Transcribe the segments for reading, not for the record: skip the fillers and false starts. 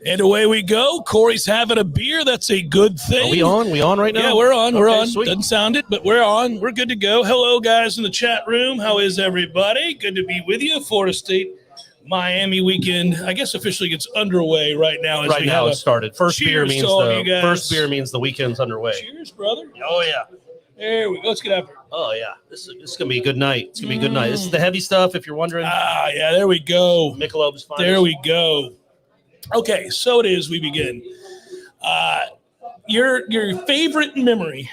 And away we go. Corey's having a beer. That's a good thing. Are we on? We on right now? Yeah, we're on. We're on. Sweet. Doesn't sound it, but we're on. We're good to go. Hello, guys in the chat room. How is everybody? Good to be with you. Florida State Miami weekend, I guess, officially gets underway right now. Right now it started. First beer means the weekend's underway. Cheers, brother. Oh, yeah. There we go. Let's get after it. Oh, yeah. This is going to be a good night. It's going to be a good night. This is the heavy stuff, if you're wondering. Ah, yeah, there we go. Michelob's finest. There we go. Okay, so it is. We begin. Your favorite memory.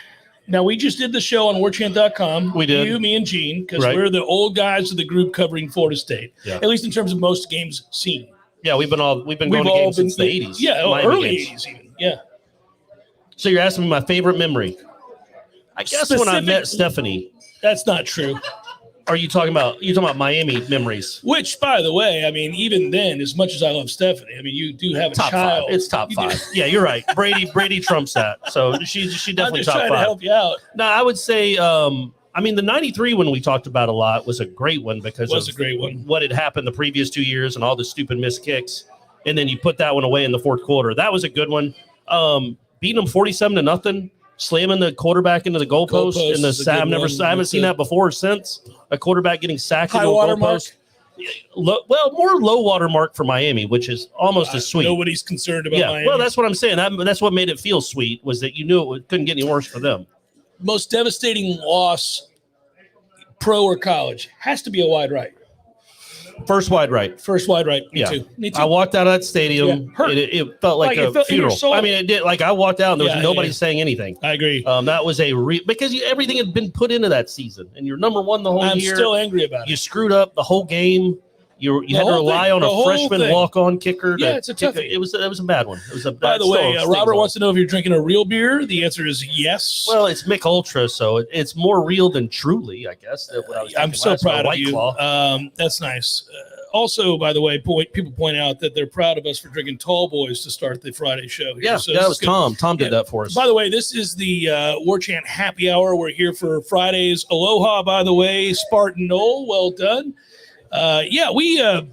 Now, we just did the show on Warchant.com. We did. You, me, and Gene, because Right. we're the old guys of the group covering Florida State, Yeah. at least in terms of most games seen. Yeah, we've been going to games since the 80s. Yeah, Miami early games. 80s even. Yeah. So you're asking me my favorite memory. I guess when I met Stephanie. That's not true. Are you talking about Miami memories? Which, by the way, I mean, even then, as much as I love Stephanie, I mean, you do have a Top child. five. It's top five. Yeah, you're right. Brady trumps that. So she definitely I'm just top trying five. to help you out. No, I would say, the 93 one we talked about a lot was a great one because Was a great one. What had happened the previous 2 years and all the stupid missed kicks. And then you put that one away in the fourth quarter. That was a good one. Beating them 47-0, slamming the quarterback into the goalpost. And I haven't seen that before or since. A quarterback getting sacked into a goalpost. More low water mark for Miami, which is almost as sweet. Nobody's concerned about Miami. Well, that's what I'm saying. That's what made it feel sweet, was that you knew it couldn't get any worse for them. Most devastating loss, pro or college, has to be a wide right. First wide right. Me too. I walked out of that stadium. Yeah. It felt like a funeral. I mean, it did. Like, I walked out and there was nobody saying anything. I agree. That was because everything had been put into that season, and you're number one the whole year. I'm still angry about it. You screwed up the whole game. You had to rely on a freshman walk-on kicker. Yeah, it's a toughie. It was a bad one. It was a bad. By the way, Robert wants to know if you're drinking a real beer. The answer is yes. Well, it's Mick Ultra, so it's more real than truly, I guess. I'm so proud of you. That's nice. Also, by the way, people point out that they're proud of us for drinking Tall Boys to start the Friday show here. Yeah, that was Tom. Tom did that for us. By the way, this is the Warchant Happy Hour. We're here for Fridays. Aloha, by the way, Spartan Nole. Well done. We're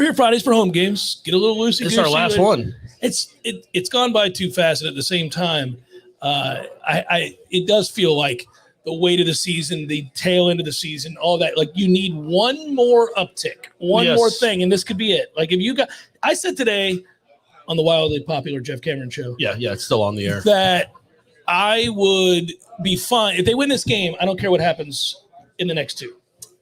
here Fridays for home games. Get a little loosey. This is our last one. It's gone by too fast, and at the same time, it does feel like the weight of the season, the tail end of the season, all that. Like, you need one more uptick, one more thing, and this could be it. Like, I said today on the wildly popular Jeff Cameron show. Yeah, it's still on the air. That I would be fine if they win this game. I don't care what happens in the next two.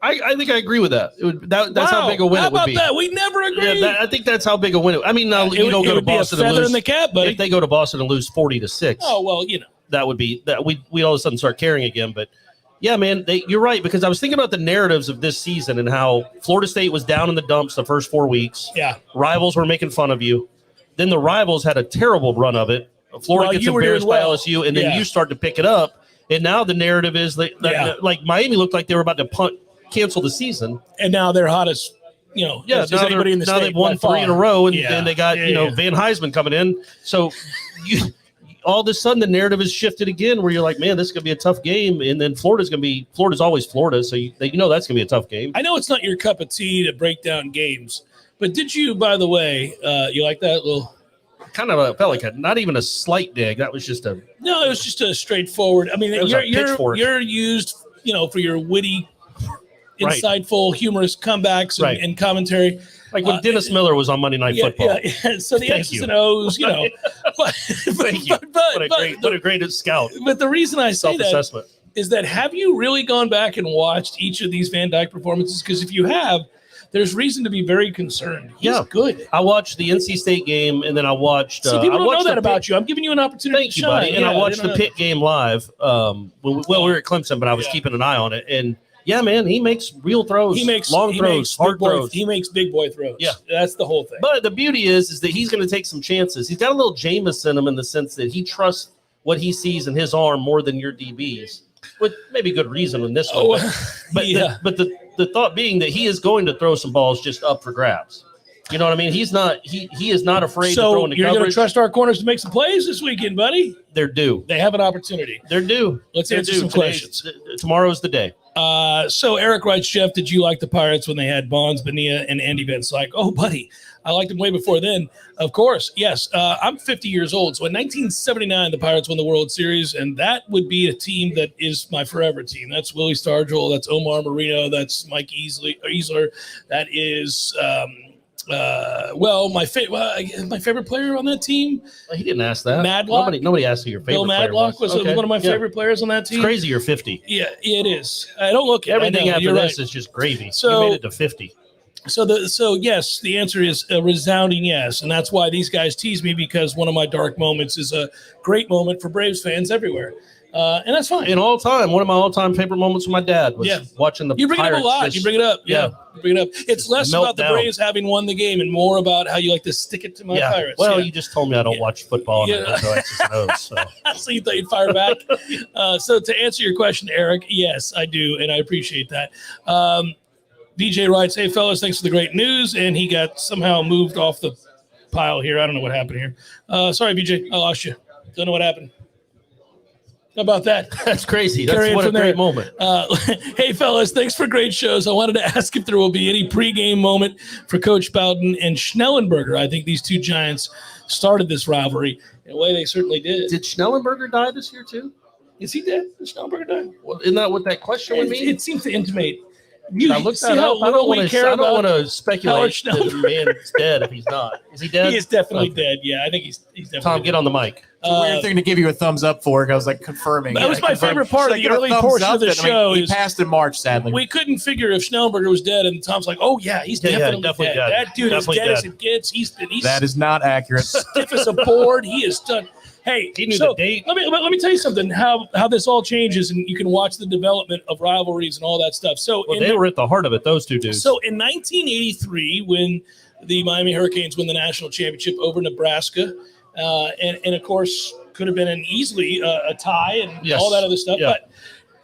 I think I agree with that. That's how big a win it would be. How about that? We never agree. Yeah, I think that's how big a win. I mean, now you don't go to Boston and lose. In the cap, buddy. If they go to Boston and lose 40-6. Oh well, that would be that we all of a sudden start caring again. But yeah, man, you're right, because I was thinking about the narratives of this season and how Florida State was down in the dumps the first 4 weeks. Yeah, rivals were making fun of you. Then the rivals had a terrible run of it. Florida gets embarrassed by LSU, and then you start to pick it up. And now the narrative is that like Miami looked like they were about to cancel the season, and now they're hot as as anybody in the state. Now they've won 3 in a row, and then they got Van Heisman coming in. So all of a sudden the narrative is shifted again, where you're like, man, this is gonna be a tough game, and then Florida's always Florida, so that's gonna be a tough game. I know it's not your cup of tea to break down games, but did you, by the way, you like that little? Kind of felt like not even a slight dig. That was just it was just a straightforward. I mean, you're used, for your witty, insightful, humorous comebacks and commentary. Like when Dennis Miller was on Monday Night Football. Yeah. So the X's and O's, But, Thank you. What a great scout. But the reason I say that is that, have you really gone back and watched each of these Van Dyke performances? Because if you have, there's reason to be very concerned. He's good. I watched the NC State game, and then I watched. See, people don't know that about you. I'm giving you an opportunity to shine. Buddy. And I watched the Pitt game live. We were at Clemson, but I was keeping an eye on it. And yeah, man, he makes real throws. He makes long throws, hard throws. He makes big boy throws. Yeah, that's the whole thing. But the beauty is that he's going to take some chances. He's got a little Jameis in him, in the sense that he trusts what he sees in his arm more than your DBs, with maybe good reason in this one. But the thought being that he is going to throw some balls just up for grabs. You know what I mean? He's not. He is not afraid to throw into coverage. So you're going to trust our corners to make some plays this weekend, buddy? They're due. They have an opportunity. They're due. Let's answer some questions. Tomorrow's the day. So Eric writes, Jeff, did you like the Pirates when they had Bonds, Bonilla, and Andy Vince? Like, oh, buddy, I liked them way before then. Of course, yes. I'm 50 years old. So in 1979, the Pirates won the World Series, and that would be a team that is my forever team. That's Willie Stargell. That's Omar Marino. That's Mike Easler. That is my favorite player on that team. Well, he didn't ask that. Madlock. Nobody asked who your favorite Bill Madlock was okay. one of my favorite players on that team. It's crazy you're 50. Yeah, it is. I don't look at everything after this right. is just gravy. So you made it to 50. So yes, the answer is a resounding yes, and that's why these guys tease me, because one of my dark moments is a great moment for Braves fans everywhere. And that's fine. In all time, one of my all-time favorite moments with my dad was watching the Pirates. You bring it up a lot. You bring it up. Yeah. You bring it up. It's less about the Braves having won the game and more about how you like to stick it to my Pirates. Well, you just told me I don't watch football. And I don't know X's and O's, so. So you thought you'd fire back. So to answer your question, Eric, yes, I do, and I appreciate that. DJ writes, hey, fellas, thanks for the great news. And he got somehow moved off the pile here. I don't know what happened here. Sorry, BJ, I lost you. Don't know what happened. How about that? That's crazy. That's what a great moment. Hey, fellas, thanks for great shows. I wanted to ask if there will be any pregame moment for Coach Bowden and Schnellenberger. I think these two giants started this rivalry. In a way, they certainly did. Did Schnellenberger die this year, too? Is he dead? Did Schnellenberger die? Well, isn't that what that question would mean? It seems to intimate. I looked that up. I don't want to speculate that the man is dead if he's not. Is he dead? He is definitely dead. Yeah, I think he's definitely Tom, dead. get on the mic. It's a weird thing to give you a thumbs up for. I was like confirming. That was my favorite part of the early portion of the show. He passed in March, sadly. We couldn't figure if Schnellenberger was dead, and Tom's like, "Oh yeah, he's definitely dead. That dude is dead as it gets. He's that is not accurate. Stiff as a board. He is done." Hey, he knew the date. Let me tell you something. How this all changes, and you can watch the development of rivalries and all that stuff. So they were at the heart of it. Those two dudes. So in 1983, when the Miami Hurricanes win the national championship over Nebraska, and of course could have been easily a tie and all that other stuff, but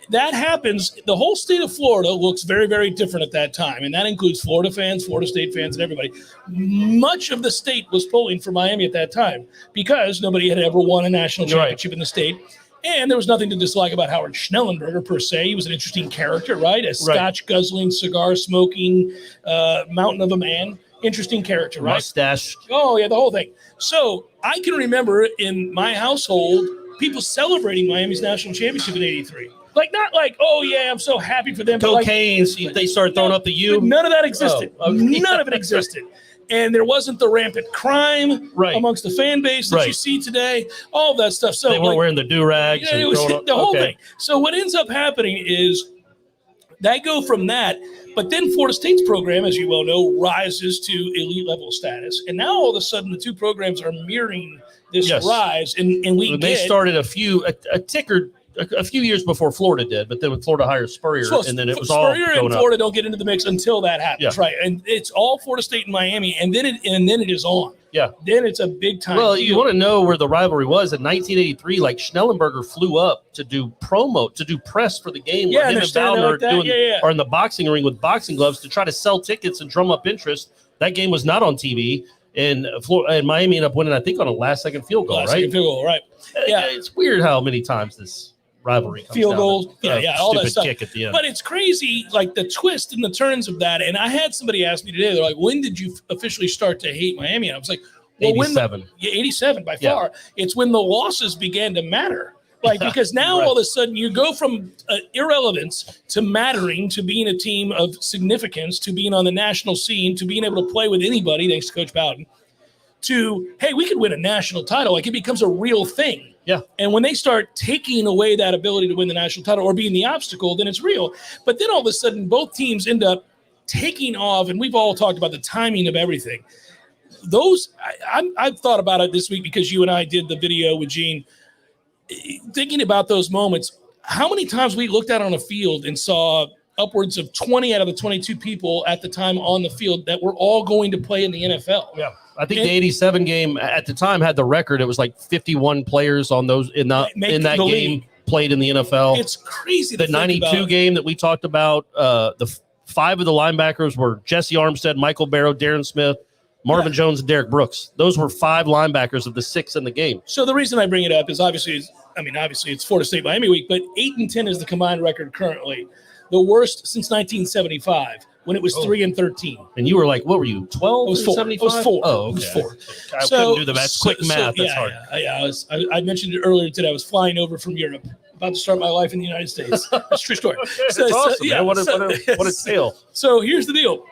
that happens. The whole state of Florida looks very, very different at that time, and that includes Florida fans, Florida State fans, and everybody. Much of the state was pulling for Miami at that time because nobody had ever won a national championship in the state, and there was nothing to dislike about Howard Schnellenberger per se. He was an interesting character, right? A scotch-guzzling, cigar-smoking mountain of a man. Interesting character, right? Mustache. Oh, yeah, the whole thing. So I can remember in my household people celebrating Miami's national championship in '83. Like, not like, oh, yeah, I'm so happy for them. Cocaine's, like, they started throwing up the U. None of that existed. None of it existed. And there wasn't the rampant crime amongst the fan base that you see today, all of that stuff. So they weren't wearing the do-rags. It was the whole thing. So what ends up happening is they go from that, but then Florida State's program, as you well know, rises to elite level status. And now all of a sudden the two programs are mirroring this rise. And they started a few years before Florida did, but then when Florida hired Spurrier, and then it was all Spurrier and Florida don't get into the mix until that happens, right? And it's all Florida State and Miami, and then it is on. Yeah, then it's a big time. Well, you want to know where the rivalry was in 1983? Like Schnellenberger flew up to do press for the game. Yeah, and Bowden are in the boxing ring with boxing gloves to try to sell tickets and drum up interest. That game was not on TV. And Miami ended up winning, I think, on a last-second field goal, Second field goal, right? Yeah, it's weird how many times this rivalry comes field goals, all that stuff. Kick at the end. But it's crazy, like the twist and the turns of that. And I had somebody ask me today, they're like, "When did you officially start to hate Miami?" And I was like, "Well, 87. 87 by far. It's when the losses began to matter." Like, because now all of a sudden you go from irrelevance to mattering, to being a team of significance, to being on the national scene, to being able to play with anybody, thanks to Coach Bowden, to, hey, we could win a national title. Like, it becomes a real thing. Yeah. And when they start taking away that ability to win the national title or being the obstacle, then it's real. But then all of a sudden both teams end up taking off, and we've all talked about the timing of everything. I've thought about it this week because you and I did the video with Gene, thinking about those moments. How many times we looked out on a field and saw upwards of 20 out of the 22 people at the time on the field that were all going to play in the NFL. Yeah. I think the 87 game at the time had the record. It was like 51 players on those in that game played in the NFL. It's crazy. The 92 game that we talked about, the 5 of the linebackers were Jesse Armstead, Michael Barrow, Darren Smith, Marvin Jones and Derek Brooks. Those were 5 linebackers of the 6 in the game. So the reason I bring it up is obviously it's Florida State Miami week, but 8-10 is the combined record currently. The worst since 1975 when it was 3-13. And you were like, what were you, 12? It was 4. 75? It was 4. Oh, okay. It was 4. I couldn't do the math. Quick math. That's hard. Yeah. I mentioned it earlier today. I was flying over from Europe, about to start my life in the United States. That's a true story. That's awesome, man. What a tale. So here's the deal.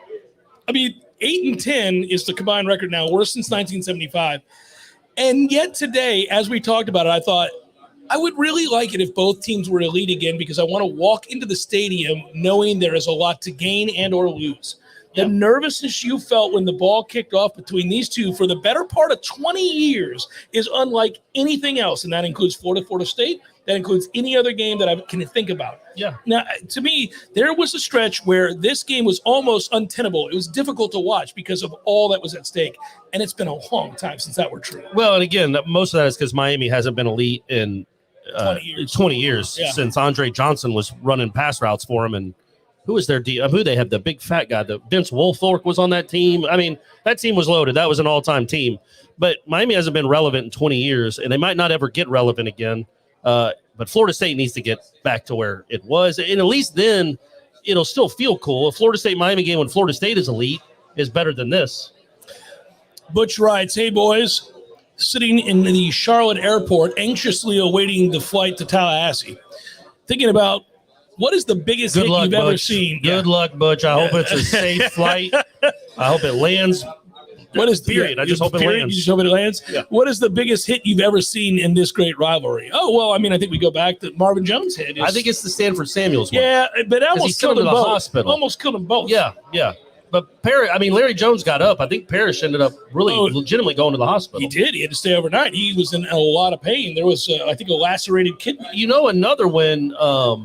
8-10 is the combined record now, worse since 1975. And yet today, as we talked about it, I thought I would really like it if both teams were elite again, because I want to walk into the stadium knowing there is a lot to gain and or lose. The nervousness you felt when the ball kicked off between these two for the better part of 20 years is unlike anything else, and that includes Florida State. That includes any other game that I can think about. Yeah. Now, to me, there was a stretch where this game was almost untenable. It was difficult to watch because of all that was at stake, and it's been a long time since that were true. Well, and again, most of that is because Miami hasn't been elite in 20 years Yeah. since Andre Johnson was running pass routes for him. And who was their who they had, the big fat guy, the Vince Wilfork was on that team. I mean, that team was loaded. That was an all-time team. But Miami hasn't been relevant in 20 years, and they might not ever get relevant again. But Florida State needs to get back to where it was. And at least then it'll still feel cool. A Florida State-Miami game when Florida State is elite is better than this. Butch writes, hey, boys, sitting in the Charlotte airport, anxiously awaiting the flight to Tallahassee, thinking about what is the biggest hit you've ever seen. Good luck, Butch. I hope it's a safe flight. I hope it lands. What is period? I just hope it lands. You just hope it lands? Yeah. What is the biggest hit you've ever seen in this great rivalry? Oh, well, I think we go back to Marvin Jones' hit. I think it's the Stanford Samuels one. Yeah, but it almost killed them to the both. hospital. Almost killed them both. Yeah. But Larry Jones got up. I think Parrish ended up legitimately going to the hospital. He did. He had to stay overnight. He was in a lot of pain. There was, I think, a lacerated kidney. Another one, the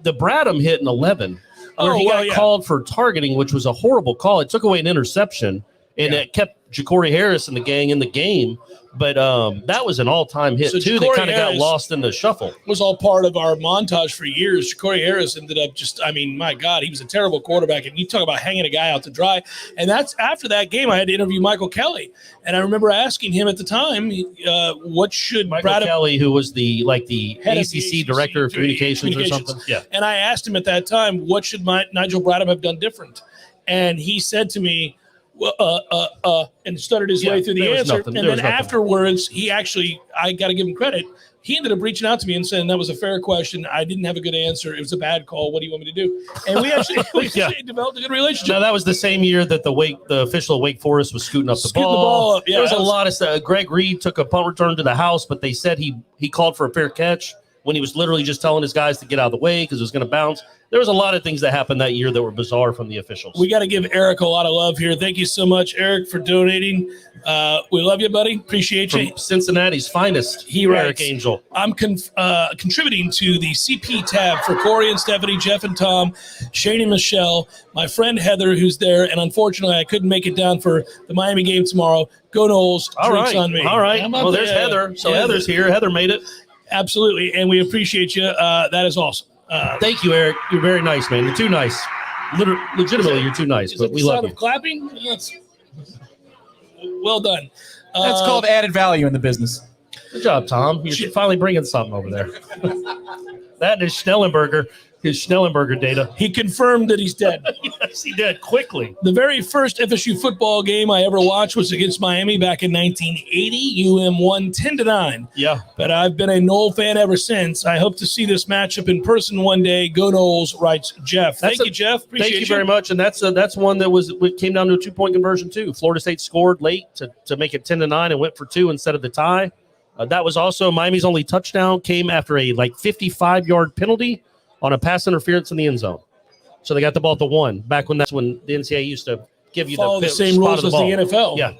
Bradham hit in 11. Where he got called for targeting, which was a horrible call. It took away an interception, and it kept Ja'Cory Harris and the gang in the game. But that was an all-time hit, too, that kind of got lost in the shuffle. Was all part of our montage for years. Ja'Cory Harris ended up my God, he was a terrible quarterback. And you talk about hanging a guy out to dry. And that's after that game, I had to interview Michael Kelly. And I remember asking him at the time, what should Michael Kelly, who was the ACC director of communications or something. Yeah. And I asked him at that time, what should Nigel Bradham have done different? And he said to me, and stuttered his way through the answer. And then afterwards, I got to give him credit. He ended up reaching out to me and saying that was a fair question. I didn't have a good answer. It was a bad call. What do you want me to do? And we actually developed a good relationship. Now, that was the same year that the official of Wake Forest was scooting the ball. Yeah, there was a lot of stuff. Greg Reed took a punt return to the house, but they said he called for a fair catch when he was literally just telling his guys to get out of the way because it was going to bounce. There was a lot of things that happened that year that were bizarre from the officials. We got to give Eric a lot of love here. Thank you so much, Eric, for donating. We love you, buddy. Appreciate you. From Cincinnati's finest, Eric Angel. I'm contributing to the CP tab for Corey and Stephanie, Jeff and Tom, Shane and Michelle, my friend Heather, who's there. And unfortunately, I couldn't make it down for the Miami game tomorrow. Go Noles. Drinks on me. All right. Well, there's Heather. So Heather's here. Heather made it. Absolutely. And we appreciate you. That is awesome. Thank you, Eric. You're very nice, man. You're too nice. Legitimately, you're too nice. But we love you. Of clapping? That's well done. That's called added value in the business. Good job, Tom. You're finally bringing something over there. That is his Schnellenberger data. He confirmed that he's dead. Yes, he did quickly. The very first FSU football game I ever watched was against Miami back in 1980. UM won 10-9. Yeah. But I've been a Nole fan ever since. I hope to see this matchup in person one day. Go Noles, writes Jeff. Thank you, Jeff. Appreciate Thank you very much. And that's one that came down to a 2-point conversion too. Florida State scored late to make it 10-9 and went for 2 instead of the tie. That was also Miami's only touchdown came after a 55-yard penalty on a pass interference in the end zone. So they got the ball at the 1. Back when that's when the NCAA used to give you the same rules as the NFL. Yeah.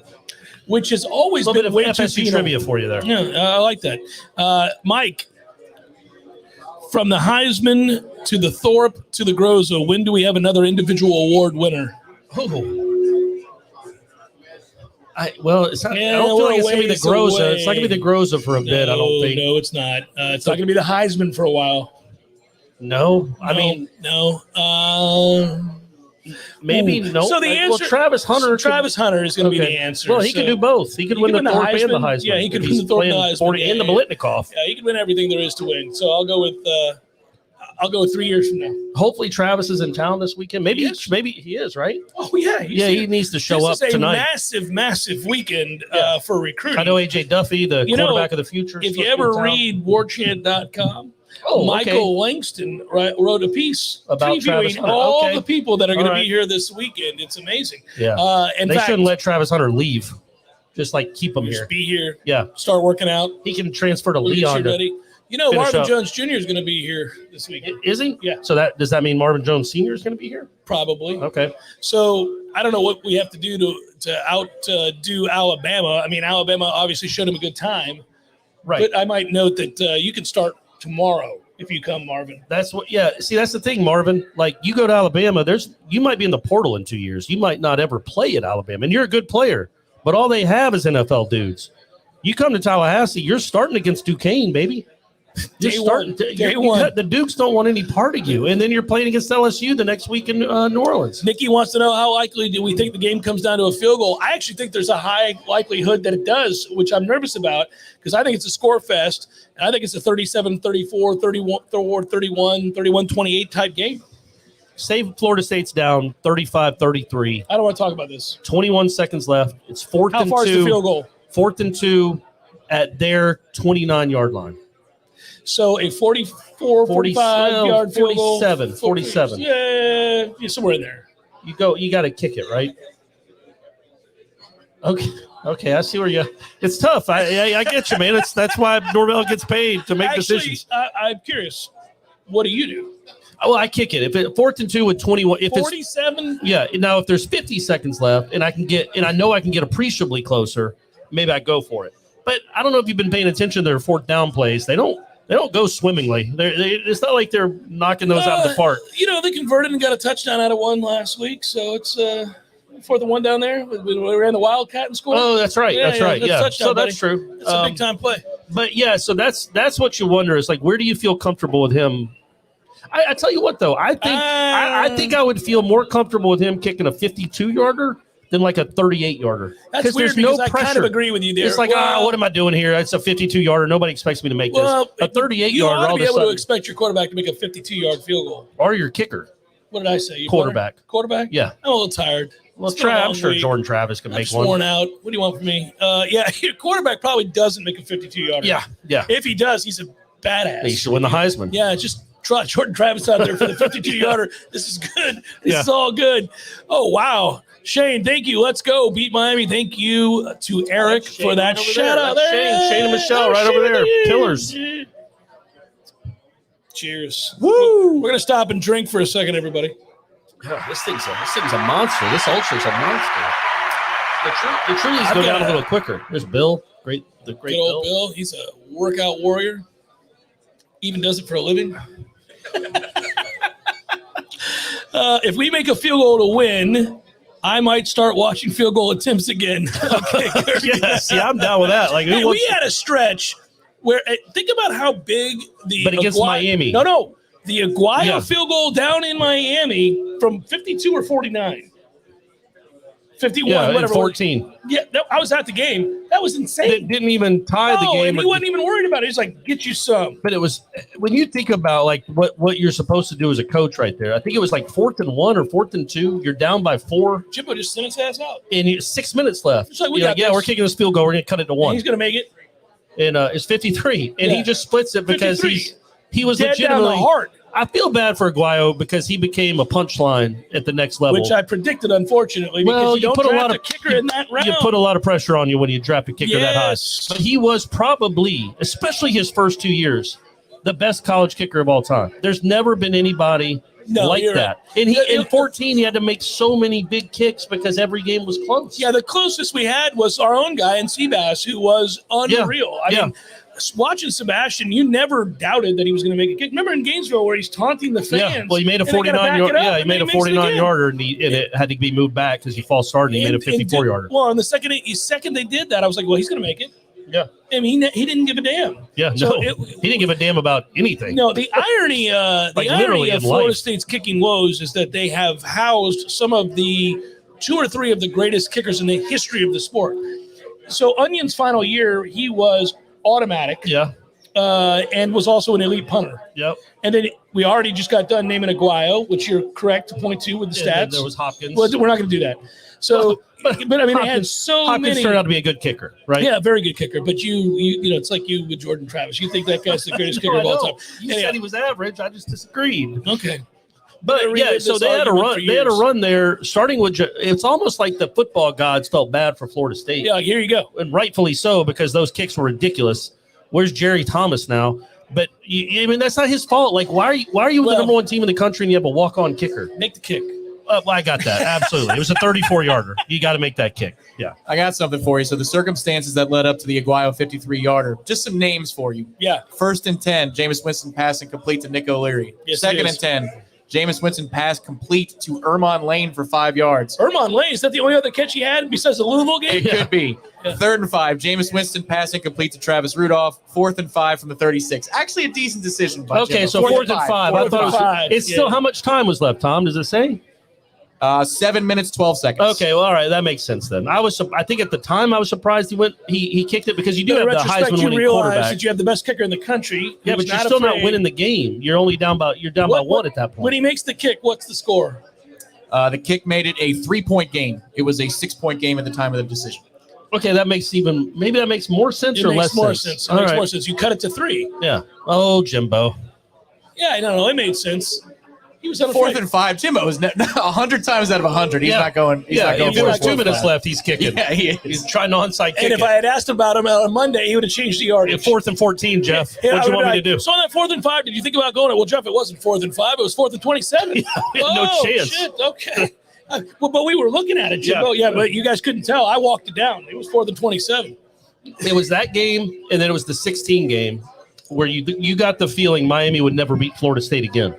Which has always been way too FSU trivia for you there. Yeah, I like that. Mike, from the Heisman to the Thorpe to the Groza, when do we have another individual award winner? It's not, I don't feel like it's going to be the Groza. It's not going to be the Groza for a bit, I don't think. No, it's not. It's not going to be the Heisman for a while. No. No. Maybe no. So the answer, Travis Hunter. Travis Hunter is going to be the answer. Well, he can do both. He could win the Thorpe and the Heisman. Yeah, he could win the Thorpe and the Heisman. And the Biletnikoff. Yeah, he could win everything there is to win. So I'll go with 3 years from now. Hopefully Travis is in town this weekend. Maybe he is, right? Oh yeah, he needs to show up tonight. This is a massive weekend for recruiting. I know AJ Duffy, the quarterback of the future. If you ever read Warchant.com, Michael Langston wrote a piece about previewing all the people that are going to be here this weekend. It's amazing. Yeah, they shouldn't let Travis Hunter leave. Just keep him here. Be here. Yeah, start working out. He can transfer to Leon. Marvin Jones Jr. is going to be here this weekend. Is he? Yeah. So does that mean Marvin Jones Sr. is going to be here? Probably. Okay. So I don't know what we have to do to outdo Alabama. I mean, Alabama obviously showed him a good time. Right. But I might note that you can start tomorrow if you come, Marvin. See, that's the thing, Marvin. You go to Alabama, you might be in the portal in 2 years. You might not ever play at Alabama, and you're a good player. But all they have is NFL dudes. You come to Tallahassee, you're starting against Duquesne, baby. Day one. The Dukes don't want any part of you. And then you're playing against LSU the next week in New Orleans. Nikki wants to know how likely do we think the game comes down to a field goal. I actually think there's a high likelihood that it does, which I'm nervous about because I think it's a score fest. And I think it's a 37-34, 31-28 type game. Say Florida State's down 35-33. I don't want to talk about this. 21 seconds left. It's fourth and 2. How far is the field goal? 4th and 2 at their 29-yard line. So a 44, 45-yard field goal. 47. Yeah, somewhere in there. You got to kick it, right? Okay, I see where you. It's tough. I get you, man. That's why Norvell gets paid to make decisions. I'm curious. What do you do? Well, I kick it. If it's 4th and 2 with 21, if 47. Now if there's 50 seconds left, and I know I can get appreciably closer, maybe I go for it. But I don't know if you've been paying attention to their 4th down plays. They don't go swimmingly. It's not like they're knocking those out of the park. They converted and got a touchdown out of one last week, so it's 4th and 1 down there. We ran the Wildcat and scored. Oh, that's right. That's right. Yeah. Touchdown, that's true. It's a big time play. But so that's what you wonder is where do you feel comfortable with him? I tell you what though, I think I would feel more comfortable with him kicking a 52-yarder than a 38-yarder. That's weird because I kind of agree with you there. It's what am I doing here? It's a 52-yarder. Nobody expects me to make this. A 38-yarder. You ought to be able to expect your quarterback to make a 52-yard field goal. Or your kicker. What did I say? Quarterback. Quarterback? Yeah. I'm a little tired. Well, I'm sure Jordan Travis can make one. Worn out. What do you want from me? Your quarterback probably doesn't make a 52-yarder. Yeah. If he does, he's a badass. He should win the Heisman. Yeah, just try Jordan Travis out there for the 52-yarder. This is good. This is all good. Oh, wow. Shane, thank you. Let's go. Beat Miami. Thank you to Eric for that shout out there. Shane and Michelle right over there. Pillars. Cheers. Woo! We're going to stop and drink for a second, everybody. This thing's a monster. This ultra's a monster. The Trulies go down a little quicker. There's Bill. The great good old Bill. He's a workout warrior. Even does it for a living. If we make a field goal to win, I might start watching field goal attempts again. Okay, I'm down with that. We had a stretch where think about how big but against Miami. No. The Aguayo field goal down in Miami from 52 or 49. 51, whatever. 14. Yeah, I was at the game. That was insane. It didn't even tie the game. And he wasn't even worried about it. He's like, get you some. But it was, when you think about what you're supposed to do as a coach right there, I think it was 4th and 1 or 4th and 2. You're down by 4. Jimbo just sent his ass out. And 6 minutes left. It's we're kicking this field goal. We're going to cut it to 1. And he's going to make it. And it's 53. And he just splits it because 53. he was dead legitimately. Down the heart. I feel bad for Aguayo because he became a punchline at the next level. Which I predicted, unfortunately, because you don't draft a kicker in that round. You put a lot of pressure on you when you draft a kicker that high. But he was probably, especially his first 2 years, the best college kicker of all time. There's never been anybody like that. Right. And in 14, he had to make so many big kicks because every game was close. Yeah, the closest we had was our own guy in Seabass, who was unreal. I mean, watching Sebastian, you never doubted that he was going to make a kick. Remember in Gainesville where he's taunting the fans? Yeah, well, he made a 49-yarder. Yeah, he made a 49-yarder, and it had to be moved back because he false started, and he made a 54-yarder. Well, and the second they did that, I was like, well, he's going to make it. Yeah. I mean, he didn't give a damn. Yeah, So no, he didn't give a damn about anything. No, the irony, Like, literally of in Florida life. State's kicking woes is that they have housed some of the 2 or 3 of the greatest kickers in the history of the sport. So Onion's final year, he was automatic. Yeah. And was also an elite punter. Yep. And then we already just got done naming Aguayo, which you're correct to point to with the And then stats. there was Hopkins. Well, we're not going to do that. So, but I mean, they had so Hopkins many. turned out to be a good kicker, right? Yeah, very good kicker. But you know, it's like you with Jordan Travis. You think that guy's the greatest kicker of all time. You said he was average. I just disagreed. Okay. But yeah, so they had a run. They had a run there, starting with. It's almost like the football gods felt bad for Florida State. Yeah, here you go, and rightfully so, because those kicks were ridiculous. Where's Jerry Thomas now? But I mean, that's not his fault. Like, why are you the number 1 team in the country and you have a walk-on kicker? Make the kick. Well, I got that. Absolutely. It was a 34-yarder. You got to make that kick. Yeah. I got something for you. So the circumstances that led up to the Aguayo 53-yarder, just some names for you. Yeah. 1st and 10, Jameis Winston pass incomplete to Nick O'Leary. Yes, 2nd and 10, Jameis Winston pass complete to Ermon Lane for 5 yards. Ermon Lane, is that the only other catch he had besides the Louisville game? It could be. Yeah. 3rd and 5, Jameis Winston pass incomplete to Travis Rudolph. 4th and 5 from the 36. Actually, a decent decision by Okay, Jimbo. so 4th and 5. I thought it was, 5. it's still how much time was left, Tom? Does it say? 7 minutes, 12 seconds. Okay, well, all right, that makes sense then. I think at the time I was surprised he kicked it, because you do In have the retrospect, Heisman you winning realize quarterback. that you have the best kicker in the country. Yeah, but you're still not winning the game. You're only down by by 1 at that point. When he makes the kick, what's the score? The kick made it a 3-point game. It was a 6-point game at the time of the decision. Okay, that makes more sense It or makes less more sense. sense. It makes more sense. You cut it to 3. Yeah. Oh, Jimbo. Yeah, I don't know. It made sense. He was on 4th and 5. Jimbo is 100 times out of 100. He's not going. He's not going. If there was for 2 it. minutes left, he's kicking. Yeah, he is. He's trying to onside kick. And if I had asked about him on Monday, he would have changed the yardage. 4th and 14, Jeff. Yeah, What do you want me to do? So on that 4th and 5, did you think about going it? Well, Jeff, it wasn't 4th and 5. It was 4th and 27. No chance. Shit. Okay. But we were looking at it, Jimbo. Yeah, but you guys couldn't tell. I walked it down. It was 4th and 27. It was that game, and then it was the 16 game where you got the feeling Miami would never beat Florida State again.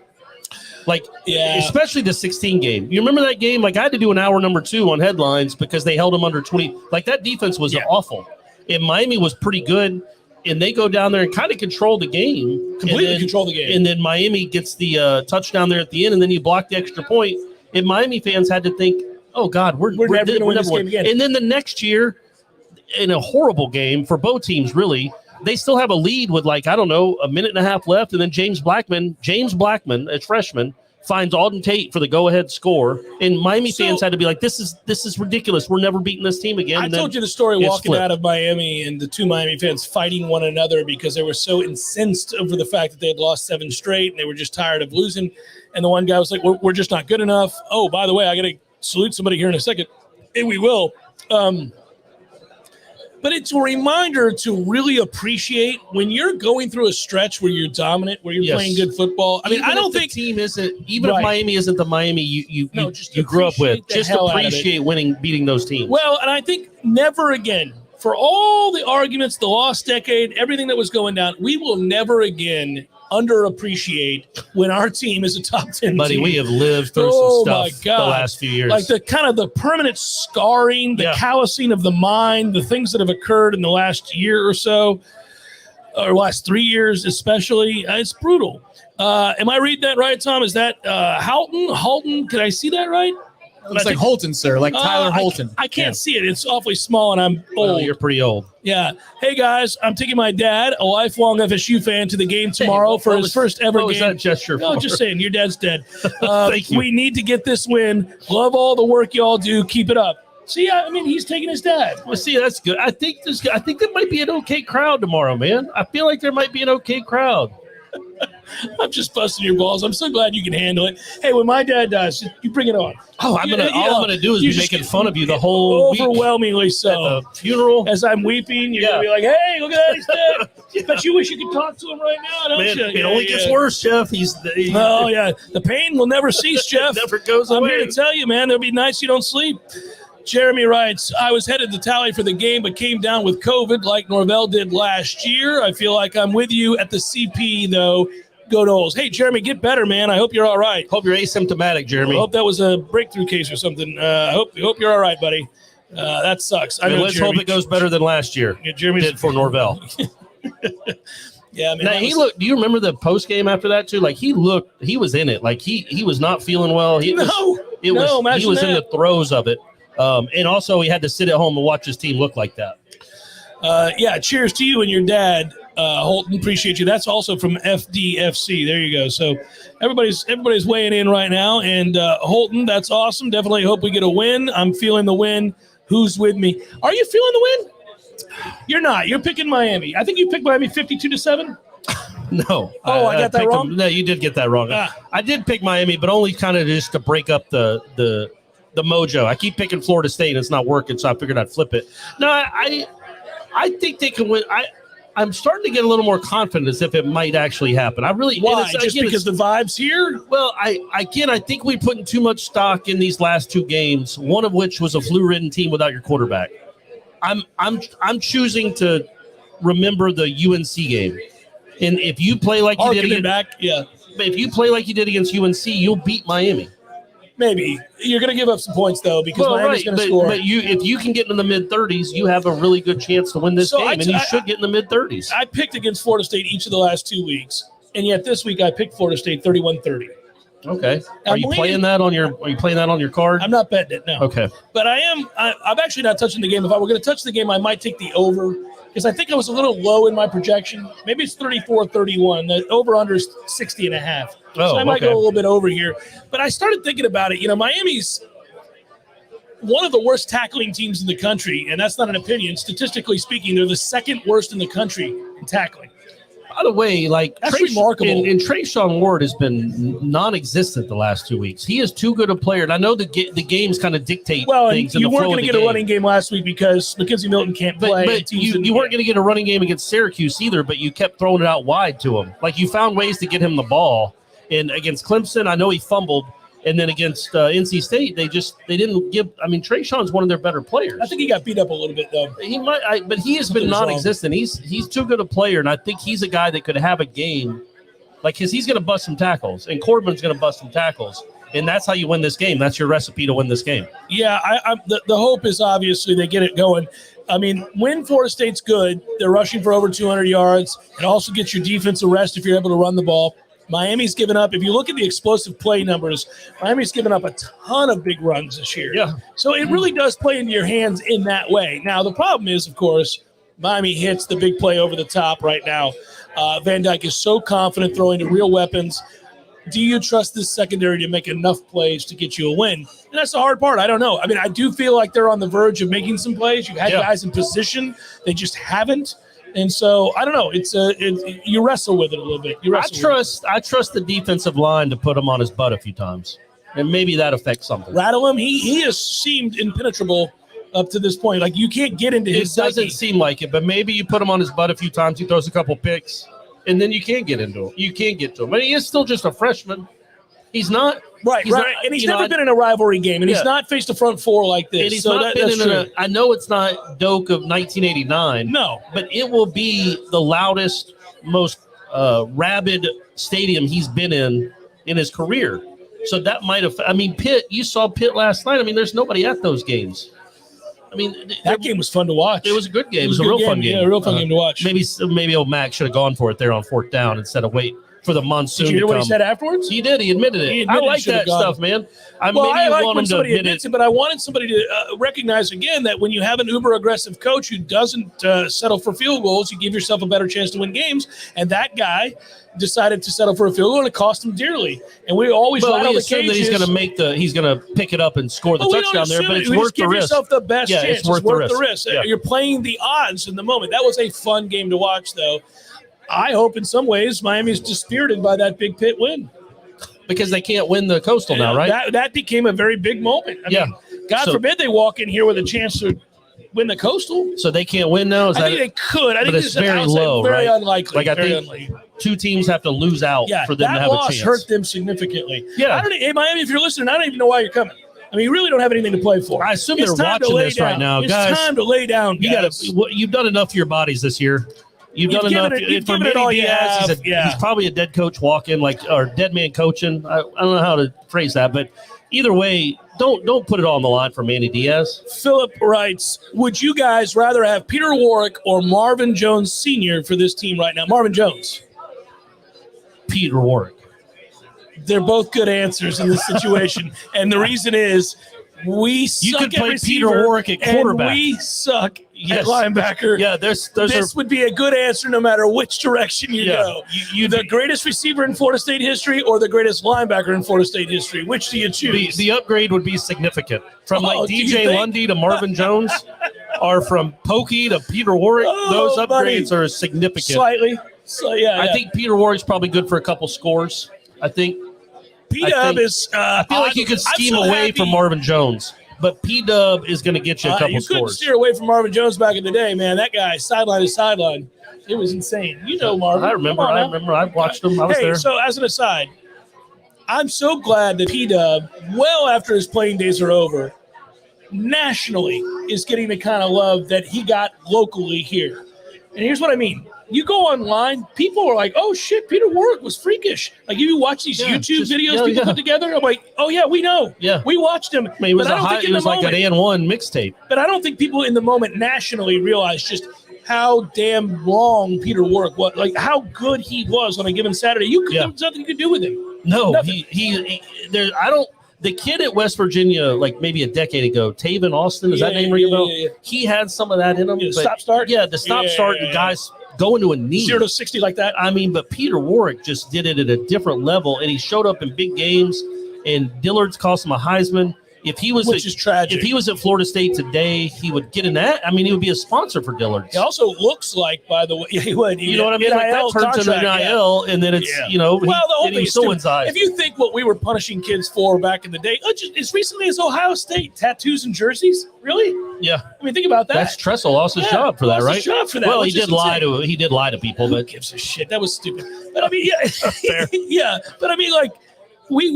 Like, especially the 16 game. You remember that game? Like, I had to do an hour number 2 on headlines because they held them under 20. Like, that defense was awful. And Miami was pretty good, and they go down there and kind of control the game. Completely control the game. And then Miami gets the touchdown there at the end, and then you block the extra point. And Miami fans had to think, oh, God, we're never going to win this game again. And then the next year, in a horrible game for both teams, really, they still have a lead with, like, I don't know, a minute and a half left. And then James Blackman, a freshman, finds Alden Tate for the go-ahead score. And Miami fans had to be like, this is ridiculous. We're never beating this team again. I told you the story walking out of Miami and the 2 Miami fans fighting one another because they were so incensed over the fact that they had lost 7 straight and they were just tired of losing. And the one guy was like, we're just not good enough. Oh, by the way, I got to salute somebody here in a second. And we will. But it's a reminder to really appreciate when you're going through a stretch where you're dominant, where you're playing good football. I mean, I don't think the team isn't, even if Miami isn't the Miami you grew up with, just appreciate beating those teams. Well, and I think never again, for all the arguments, the lost decade, everything that was going down, we will never again underappreciate when our team is a top 10 Buddy, team. we have lived through some stuff the last few years. Like the kind of the permanent scarring, the callousing of the mind, the things that have occurred in the last year or so, or last 3 years especially, it's brutal. Am I reading that right, Tom? Is that Halton? Can I see that right? It's like Holton, sir, like Tyler Holton. I can't see it. It's awfully small, and I'm old. Well, you're pretty old. Yeah. Hey, guys, I'm taking my dad, a lifelong FSU fan, to the game tomorrow for his first ever game. What was that gesture for? No, just saying, your dad's dead. Thank you. We need to get this win. Love all the work y'all do. Keep it up. See, I mean, he's taking his dad. Well, see, that's good. I think there might be an okay crowd tomorrow, man. I feel like there might be an okay crowd. I'm just busting your balls. I'm so glad you can handle it. Hey, when my dad dies, you bring it on. Oh, all I'm gonna do is be making fun of you the whole overwhelmingly week so. at the funeral. As I'm weeping, you're gonna be like, "Hey, look at that, he's dead." But you wish you could talk to him right now, don't Man, you? it only gets worse, Jeff. Oh yeah, the pain will never cease, Jeff. It never goes away. I'm here to tell you, man. It'll be nice you don't sleep. Jeremy writes, I was headed to Tally for the game, but came down with COVID like Norvell did last year. I feel like I'm with you at the CP, though. Go Noles. Hey, Jeremy, get better, man. I hope you're all right. Hope you're asymptomatic, Jeremy. I hope that was a breakthrough case or something. I hope you're all right, buddy. That sucks. I mean, let's hope it goes better than last year. Yeah, Jeremy did for Norvell. Yeah, I mean, now, looked. Do you remember the post game after that too? Like he was in it. Like he was not feeling well. He was in the throes of it. And also he had to sit at home and watch his team look like that. Yeah, cheers to you and your dad, Holton. Appreciate you. That's also from FDFC. There you go. So everybody's weighing in right now. And Holton, that's awesome. Definitely hope we get a win. I'm feeling the win. Who's with me? Are you feeling the win? You're not. You're picking Miami. I think you picked Miami 52-7. No. Oh, I got that wrong? No, you did get that wrong. I did pick Miami, but only kind of just to break up the mojo. I keep picking Florida State, and it's not working, so I figured I'd flip it. No, I think they can win. I'm starting to get a little more confident as if it might actually happen. I really. Why? Just because the vibes here? Well, I think we put in too much stock in these last two games, one of which was a flu-ridden team without your quarterback. I'm choosing to remember the UNC game. And if you play like you did if you play like you did against UNC, you'll beat Miami. Maybe you're going to give up some points though because Miami's going to score. But if you can get in the mid-30s, you have a really good chance to win this game, and you should get in the mid-30s. I picked against Florida State each of the last 2 weeks, and yet this week I picked Florida State 31-30. Okay. Are you playing that on your card? I'm not betting it, no. Okay. But I'm actually not touching the game. If I were going to touch the game, I might take the over because I think I was a little low in my projection. Maybe it's 34-31. The over-under is 60.5. So I might go a little bit over here. But I started thinking about it. You know, Miami's one of the worst tackling teams in the country, and that's not an opinion. Statistically speaking, they're the second worst in the country in tackling. By the way, like that's remarkable. And Trayshawn Ward has been non-existent the last 2 weeks. He is too good a player, and I know the games kind of dictate things. You weren't going to get a running game last week because McKenzie Milton can't play. But you weren't going to get a running game against Syracuse either. But you kept throwing it out wide to him. Like you found ways to get him the ball. And against Clemson, I know he fumbled. And then against NC State, they didn't give. I mean, Trayshawn's one of their better players. I think he got beat up a little bit though. He might, but he has been non-existent. He's too good a player, and I think he's a guy that could have a game, like he's going to bust some tackles, and Corbin's going to bust some tackles, and that's how you win this game. That's your recipe to win this game. Yeah, the hope is obviously they get it going. I mean, when Florida State's good, they're rushing for over 200 yards. It also gets your defense a rest if you're able to run the ball. Miami's given up. If you look at the explosive play numbers, Miami's given up a ton of big runs this year. Yeah. So it really does play into your hands in that way. Now, the problem is, of course, Miami hits the big play over the top right now. Van Dyke is so confident throwing to real weapons. Do you trust this secondary to make enough plays to get you a win? And that's the hard part. I don't know. I mean, I do feel like they're on the verge of making some plays. You had guys in position. They just haven't. And so I don't know. You wrestle with it a little bit. I trust the defensive line to put him on his butt a few times, and maybe that affects something. Rattle him. He has seemed impenetrable up to this point. Like you can't get into his. It doesn't seem like it, but maybe you put him on his butt a few times. He throws a couple picks, and then you can't get into him. You can't get to him. But he is still just a freshman. He's not. Right. And he's never been in a rivalry game, and he's not faced a front four like this. And he's not been in I know it's not Doak of 1989. No. But it will be the loudest, most rabid stadium he's been in his career. So that might have. I mean, Pitt. You saw Pitt last night. I mean, there's nobody at those games. I mean, that game was fun to watch. It was a good game. It was a real fun game. Yeah, a real fun game to watch. Maybe old Mac should have gone for it there on fourth down instead of wait for the monsoon. Did you hear to come. what he said afterwards? He did. He admitted it. I like that stuff, man. I like when somebody admits it, but I wanted somebody to recognize again that when you have an uber aggressive coach who doesn't settle for field goals, you give yourself a better chance to win games. And that guy decided to settle for a field goal, and it cost him dearly. And we always rattle the cages. That he's going to pick it up and score the touchdown there, but it's worth the risk. Give yourself the best chance. It's worth the risk. Yeah. You're playing the odds in the moment. That was a fun game to watch, though. I hope in some ways Miami's dispirited by that big Pitt win. Because they can't win the Coastal now, right? That became a very big moment. I mean, God forbid they walk in here with a chance to win the Coastal. So they can't win now? I think they could. I think it's very low, very right? Unlikely. Like I think two teams have to lose out for them to have a chance. That loss hurt them significally. Yeah. Hey, Miami, if you're listening, I don't even know why you're coming. I mean, you really don't have anything to play for. I assume they're watching this right now. Guys, it's time to lay down, guys. You've done enough for your bodies this year. You've done enough. You've given it all you have. He's probably a dead coach walking, or dead man coaching. I don't know how to phrase that, but either way, don't put it all on the line for Manny Diaz. Philip writes, would you guys rather have Peter Warrick or Marvin Jones Sr. for this team right now? Marvin Jones. Peter Warrick. They're both good answers in this situation. And the reason is we suck You could at play receiver, Peter Warrick at quarterback. and we suck at linebacker. Yeah, this would be a good answer no matter which direction you go. You the greatest receiver in Florida State history or the greatest linebacker in Florida State history? Which do you choose? The upgrade would be significant. From DJ think? Lundy to Marvin Jones, or from Pokey to Peter Warrick. Those upgrades are significant. Slightly. So, yeah. I think Peter Warrick's probably good for a couple scores. I think P-Dub is. I feel like you could scheme away from Marvin Jones, but P-Dub is going to get you a couple you scores. couldn't steer away from Marvin Jones back in the day, man. That guy, sideline to sideline, it was insane. You know Marvin. I remember. I watched him. I was there. So as an aside, I'm so glad that P-Dub, well after his playing days are over, nationally is getting the kind of love that he got locally here. And here's what I mean. You go online, people are like, oh, shit, Peter Warrick was freakish. Like, you watch these YouTube videos people put together, I'm like, oh, yeah, we know. Yeah. We watched him. I mean, it was, like an AN1 mixtape. But I don't think people in the moment nationally realize just how damn wrong Peter Warrick was, like how good he was on a given Saturday. There was nothing you could do with him. No, nothing. The kid at West Virginia, like maybe a decade ago, Taven Austin, is that name ring a bell? Yeah. He had some of that in him. Stop start? Yeah, the stop start and guys going to a knee. 0 to 60 like that. I mean, but Peter Warrick just did it at a different level, and he showed up in big games, and Dillard's cost him a Heisman. Which is tragic. If he was at Florida State today, he would get in that. I mean, he would be a sponsor for Dillard's. He also looks like, by the way, he would. You know what I mean? Like that turns into an NIL, and then it's, the whole thing is so inside. If you think what we were punishing kids for back in the day, as recently as Ohio State, tattoos and jerseys, really? Yeah. I mean, think about that. That's Tressel lost his job for that, right? His job for that. Well, he did lie to people, but who gives a shit? That was stupid. But I mean, yeah. But I mean, like, we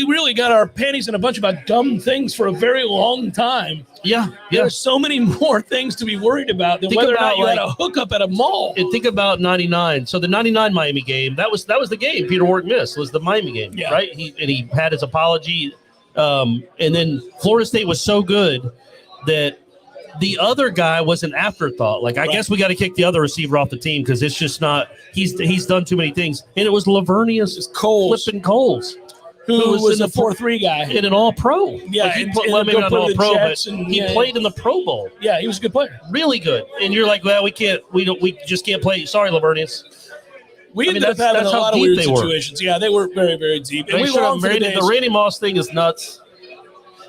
really got our panties in a bunch about dumb things for a very long time. Yeah. There's so many more things to be worried about than whether or not you had a hookup at a mall. And think about 99. So the 99 Miami game, that was the game Peter Warrick missed, was the Miami game, right? He had his apology. And then Florida State was so good that the other guy was an afterthought. Like, I guess we got to kick the other receiver off the team because it's just not – he's done too many things. And it was Lavernius Flippin' Coles. Who was a 4-3 guy. In an all-pro. Yeah, like maybe not all-pro, but he played in the Pro Bowl. Yeah, he was a good player. Really good. And you're like, well, we just can't play. Sorry, Lavernius. We ended up having a lot of weird situations. Yeah, they were very, very deep. And the Randy Moss thing is nuts.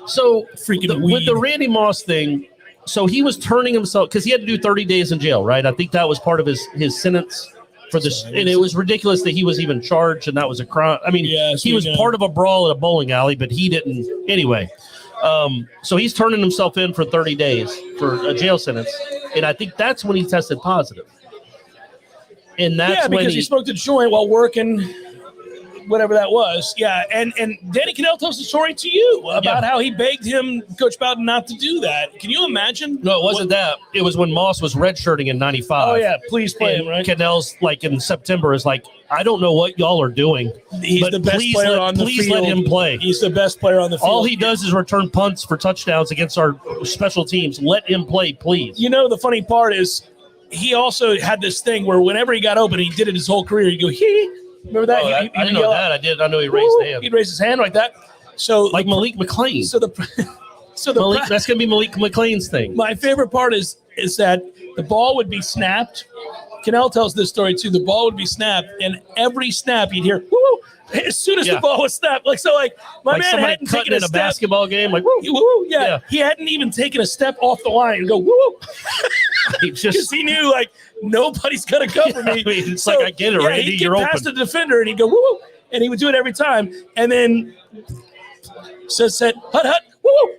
So with the Randy Moss thing, so he was turning himself because he had to do 30 days in jail, right? I think that was part of his sentence for this, and it was ridiculous that he was even charged, and that was a crime. I mean, he was part of a brawl at a bowling alley, but he didn't. Anyway, so he's turning himself in for 30 days for a jail sentence, and I think that's when he tested positive. And that's because he smoked a joint while working. Whatever that was. Yeah. And Danny Cannell tells the story to you about how he begged him, Coach Bowden, not to do that. Can you imagine? No, it wasn't that. It was when Moss was redshirting in 95. Oh, yeah. Please play him, right? Cannell's like in September is like, I don't know what y'all are doing. He's the best player on the field. Please let him play. He's the best player on the field. All he does is return punts for touchdowns against our special teams. Let him play, please. You know, the funny part is he also had this thing where whenever he got open, he did it his whole career. He'd go, hee. Remember that? I didn't know that. I know he raised his hand. He'd raise his hand like that. So like Malik McLean. That's gonna be Malik McLean's thing. My favorite part is that the ball would be snapped. Cannell tells this story too. The ball would be snapped, and every snap you'd hear woo as soon as the ball was snapped. Like so, like my man hadn't taken a basketball game, like woo, woo, yeah. He hadn't even taken a step off the line and go woo, because he knew like nobody's gonna cover me. I mean, it's like I get it, Randy. He'd get past the defender and he'd go woo, and he would do it every time, and then said hut. Woo!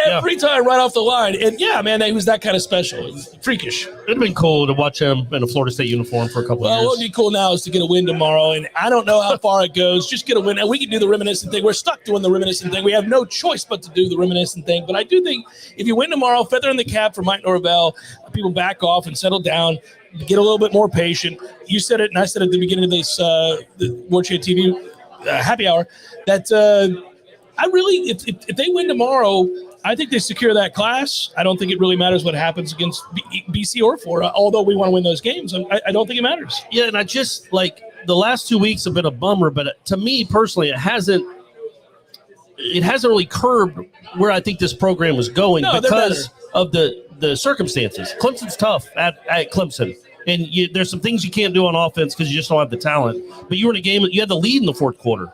Every time right off the line. And man, he was that kind of special. It was freakish. It'd have been cool to watch him in a Florida State uniform for a couple of years. Well, what would be cool now is to get a win tomorrow. And I don't know how far it goes. Just get a win. And we can do the reminiscent thing. We're stuck doing the reminiscent thing. We have no choice but to do the reminiscent thing. But I do think if you win tomorrow, feather in the cap for Mike Norvell, people back off and settle down, get a little bit more patient. You said it, and I said at the beginning of this the Warchant TV happy hour, that I really, if they win tomorrow, I think they secure that class. I don't think it really matters what happens against BC or Florida, although we want to win those games. I don't think it matters. Yeah, and I just, like, the last 2 weeks have been a bummer, but to me personally, it hasn't really curbed where I think this program was going because of the circumstances. Clemson's tough at Clemson. And there's some things you can't do on offense because you just don't have the talent. But you were in a game, you had the lead in the fourth quarter.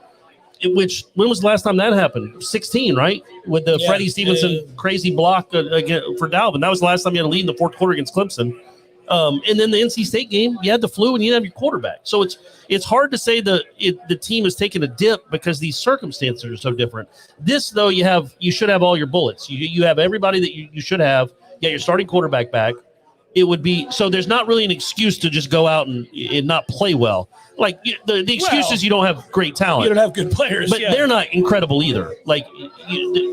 When was the last time that happened? 16, right? With the Freddie Stevenson crazy block for Dalvin. That was the last time you had a lead in the fourth quarter against Clemson. And then the NC State game, you had the flu and you didn't have your quarterback. So it's hard to say the team has taken a dip because these circumstances are so different. This, though, you should have all your bullets. You have everybody that you should have. You got your starting quarterback back. It would be so. There's not really an excuse to just go out and not play well. Like the excuse is you don't have great talent. You don't have good players, but they're not incredible either. Like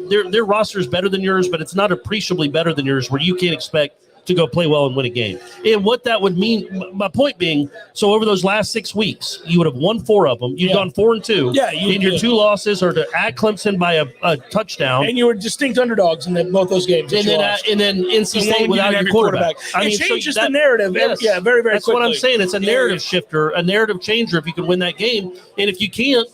their roster is better than yours, but it's not appreciably better than yours. Where you can't expect to go play well and win a game. And what that would mean, my point being, so over those last 6 weeks, you would have won 4 of them. You've gone 4-2. Yeah, and your 2 losses are at Clemson by a touchdown. And you were distinct underdogs in both those games. And then NC State without your quarterback. It changes the narrative. Yes, very, very that's quickly. What I'm saying. It's a narrative shifter, a narrative changer if you can win that game. And if you can't,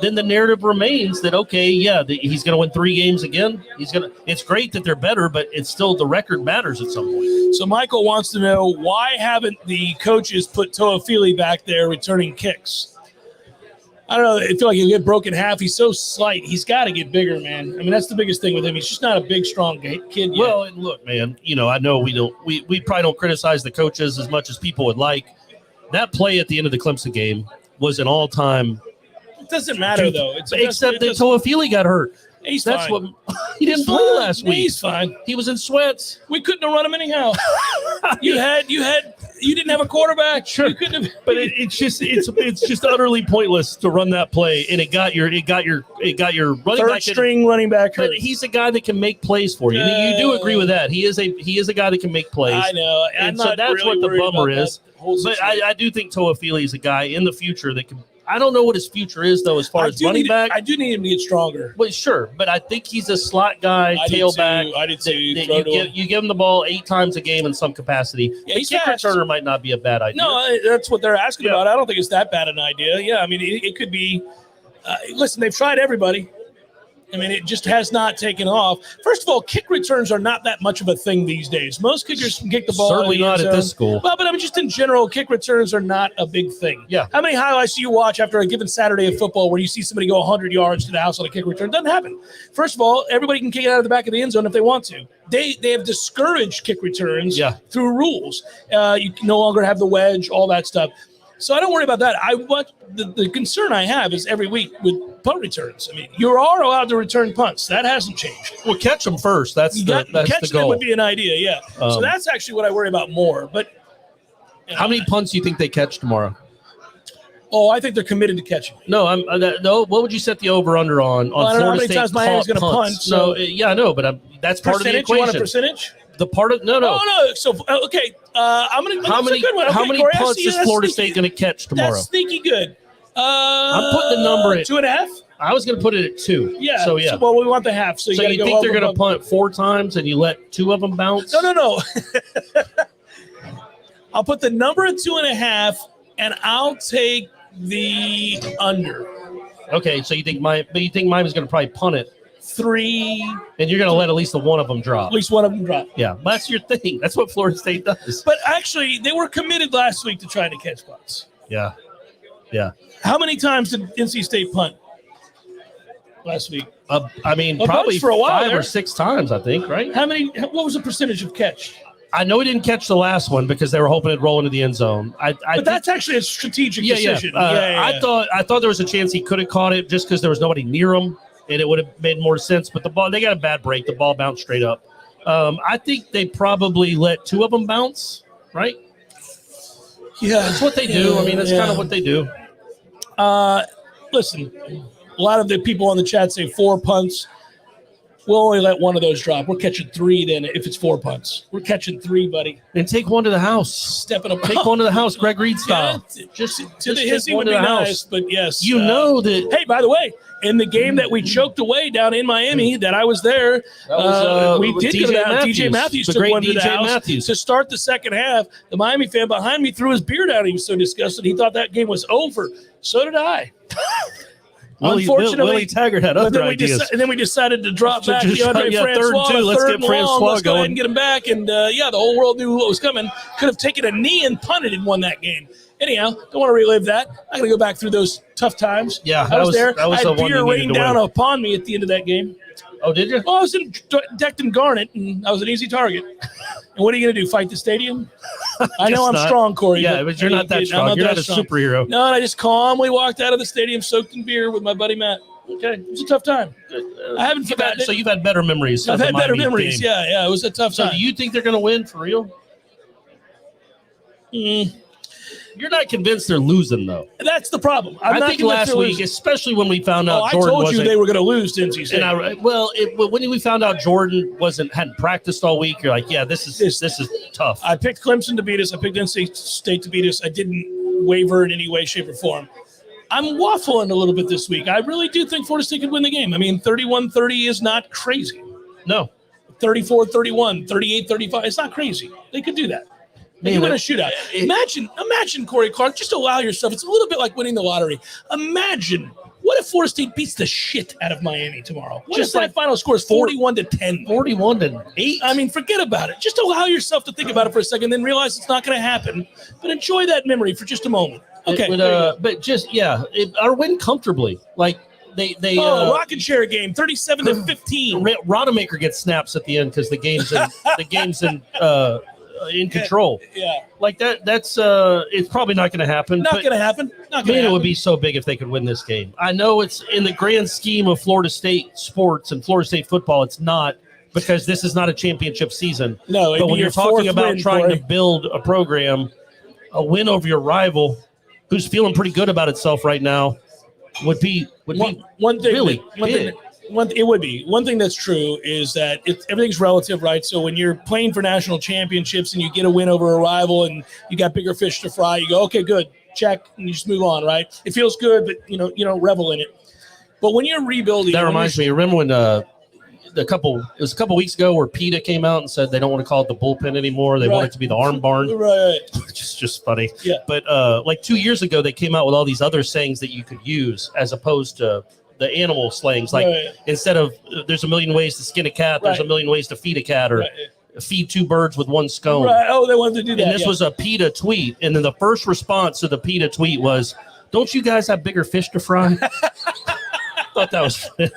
then the narrative remains that, he's going to win 3 games again. It's great that they're better, but it's still the record matters at some point. So Michael wants to know, why haven't the coaches put Toafili back there returning kicks? I don't know. I feel like he'll get broken in half. He's so slight. He's got to get bigger, man. I mean, that's the biggest thing with him. He's just not a big, strong kid yet. Well, and look, man, I know we probably don't criticize the coaches as much as people would like. That play at the end of the Clemson game was an all-time. It doesn't matter, though. Except that Toafili got hurt. He's That's fine. what he didn't play last week. He's fine. He was in sweats. We couldn't have run him anyhow. You didn't have a quarterback. Sure, you couldn't have. But it's just utterly pointless to run that play, and it got your running third string running back hurt. But he's a guy that can make plays for you. You do agree with that? He is a guy that can make plays. I know, and so that's really what the bummer is. But I do think Toafili is a guy in the future that can. I don't know what his future is, though, as far as running back. I do need him to get stronger. Well, sure, but I think he's a slot guy, tailback. I did too. You give him the ball 8 times a game in some capacity. Yeah, he's kick returner might not be a bad idea. No, that's what they're asking about. I don't think it's that bad an idea. Yeah, I mean, it could be. Listen, they've tried everybody. I mean, it just has not taken off. First of all, kick returns are not that much of a thing these days. Most kickers can kick the ball. Certainly not at this school. Well, but I mean, just in general, kick returns are not a big thing. Yeah. How many highlights do you watch after a given Saturday of football where you see somebody go 100 yards to the house on a kick return? Doesn't happen. First of all, everybody can kick it out of the back of the end zone if they want to. They have discouraged kick returns through rules. You can no longer have the wedge, all that stuff. So I don't worry about that. The concern I have is every week with punt returns. I mean, you are allowed to return punts. That hasn't changed. Well, catch them first. That's the goal. Catching them would be an idea, yeah. So that's actually what I worry about more. But how many punts do you think they catch tomorrow? Oh, I think they're committed to catching. No, no. What would you set the over/under on Well, I don't know how many times Miami's going to punt. So. No, I know, but that's part of the equation. You want a percentage? The part of no. Oh no. So okay, I'm gonna. How many punts is Florida State going to catch tomorrow? That's sneaky good. I'm putting the number at 2.5. I was going to put it at 2. Yeah. So yeah. Well, we want the half. So you think they're going to punt 4 times and you let 2 of them bounce? No. I'll put the number at 2.5, and I'll take the under. Okay, so you think Miami's going to probably punt it 3, and you're going to let at least one of them drop. At least one of them drop. Yeah, that's your thing. That's what Florida State does. But actually, they were committed last week to trying to catch punts. Yeah. How many times did NC State punt last week? I mean, probably for a while 5 or 6 times, I think, right? What was the percentage of catch? I know he didn't catch the last one because they were hoping it'd roll into the end zone. But that's actually a strategic decision. I thought there was a chance he could have caught it just because there was nobody near him, and it would have made more sense. But they got a bad break. The ball bounced straight up. I think they probably let 2 of them bounce, right? Yeah. That's what they do. I mean, that's kind of what they do. Listen, a lot of the people on the chat say 4 punts. We'll only let one of those drop. We're catching 3 then if it's 4 punts. We're catching 3, buddy. And take one to the house. Stepping up. Take one to the house, Greg Reed style. Yeah, just to the take hissy one would to be the nice, house. but yes. You know that. Hey, by the way, in the game that we choked away down in Miami, that I was there, we did DJ go down. Matthews. DJ Matthews The took great one to the DJ house Matthews. to start the second half. The Miami fan behind me threw his beer down. He was so disgusted. He thought that game was over. So did I. Unfortunately, Willie Taggart had other ideas. And then we decided to drop back DeAndre Francois. 3rd and 2. Let's get Francois Let's go ahead going. and get him back. And, the whole world knew what was coming. Could have taken a knee and punted and won that game. Anyhow, don't want to relive that. I'm going to go back through those tough times. Yeah, I was there. That was I had the one beer you needed rain to down win. upon me at the end of that game. Oh, did you? Well, I was decked in garnet, and I was an easy target. And what are you going to do, fight the stadium? I know I'm strong, Corey. Yeah, but you're not that strong. You're not a superhero. No, and I just calmly walked out of the stadium soaked in beer with my buddy Matt. Okay, it was a tough time. I haven't forgotten it. So you've had better memories. I've of had the better Miami memories. game. Yeah, it was a tough So time. do you think they're going to win for real? You're not convinced they're losing, though. That's the problem. I think last week, especially when we found out I Jordan told you wasn't, they were going to lose, didn't you? when we found out Jordan hadn't practiced all week, you're like, yeah, this is tough. I picked Clemson to beat us. I picked NC State to beat us. I didn't waver in any way, shape, or form. I'm waffling a little bit this week. I really do think Florida State could win the game. I mean, 31-30 is not crazy. No. 34-31, 38-35. It's not crazy. They could do that. They can win a shootout. Imagine, Corey Clark, just allow yourself. It's a little bit like winning the lottery. Imagine, what if Florida State beats the shit out of Miami tomorrow? What if that final score is 41-10? 41-8? I mean, forget about it. Just allow yourself to think about it for a second, then realize it's not going to happen. But enjoy that memory for just a moment. Okay. Or win comfortably. Like, they rocket share game, 37-15. Rodemaker gets snaps at the end because the game's in control. Yeah. Like that's it's probably not going to happen. Not going to happen. It would be so big if they could win this game. I know it's in the grand scheme of Florida State sports and Florida State football, it's not, because this is not a championship season. No, but when you're talking about trying to build a program, a win over your rival who's feeling pretty good about itself right now would be one thing. Really big. It would be. One thing that's true is that everything's relative, right? So when you're playing for national championships and you get a win over a rival and you got bigger fish to fry, you go, okay, good, check, and you just move on, right? It feels good, but you don't revel in it. But when you're rebuilding, that reminds me. Remember when it was a couple weeks ago where PETA came out and said they don't want to call it the bullpen anymore. They want it to be the arm barn. Right. Which is just funny. Yeah. But like 2 years ago, they came out with all these other sayings that you could use as opposed to the animal slangs. Like instead of there's a million ways to skin a cat, there's a million ways to feed a cat, or feed 2 birds with 1 scone. Right. Oh, they wanted to do that. And this was a PETA tweet. And then the first response to the PETA tweet was, "Don't you guys have bigger fish to fry?" I thought that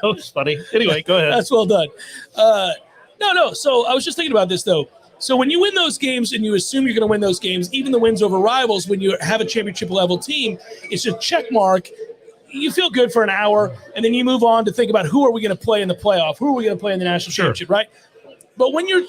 was funny. Anyway, go ahead. That's well done. No. So I was just thinking about this, though. So when you win those games and you assume you're going to win those games, even the wins over rivals, when you have a championship level team, it's a check mark. You feel good for an hour, and then you move on to think about who are we going to play in the playoff? Who are we going to play in the national championship, right? But when you're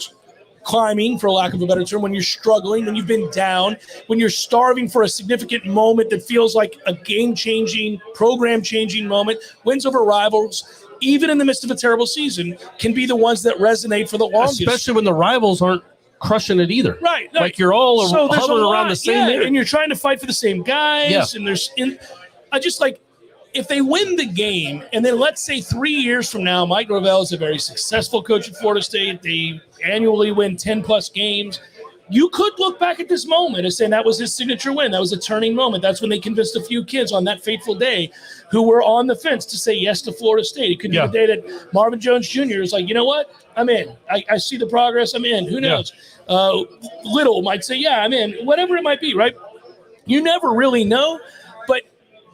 climbing, for lack of a better term, when you're struggling, when you've been down, when you're starving for a significant moment that feels like a game-changing, program-changing moment, wins over rivals, even in the midst of a terrible season, can be the ones that resonate for the longest. Especially when the rivals aren't crushing it either. Right. Like you're all hovering around the same area. And you're trying to fight for the same guys. Yeah. And I just like, if they win the game, and then let's say 3 years from now, Mike Norvell is a very successful coach at Florida State. They annually win 10-plus games. You could look back at this moment and say that was his signature win. That was a turning moment. That's when they convinced a few kids on that fateful day who were on the fence to say yes to Florida State. It could be the day that Marvin Jones Jr. is like, you know what? I'm in. I see the progress. I'm in. Who knows? Little might say, yeah, I'm in. Whatever it might be, right? You never really know. But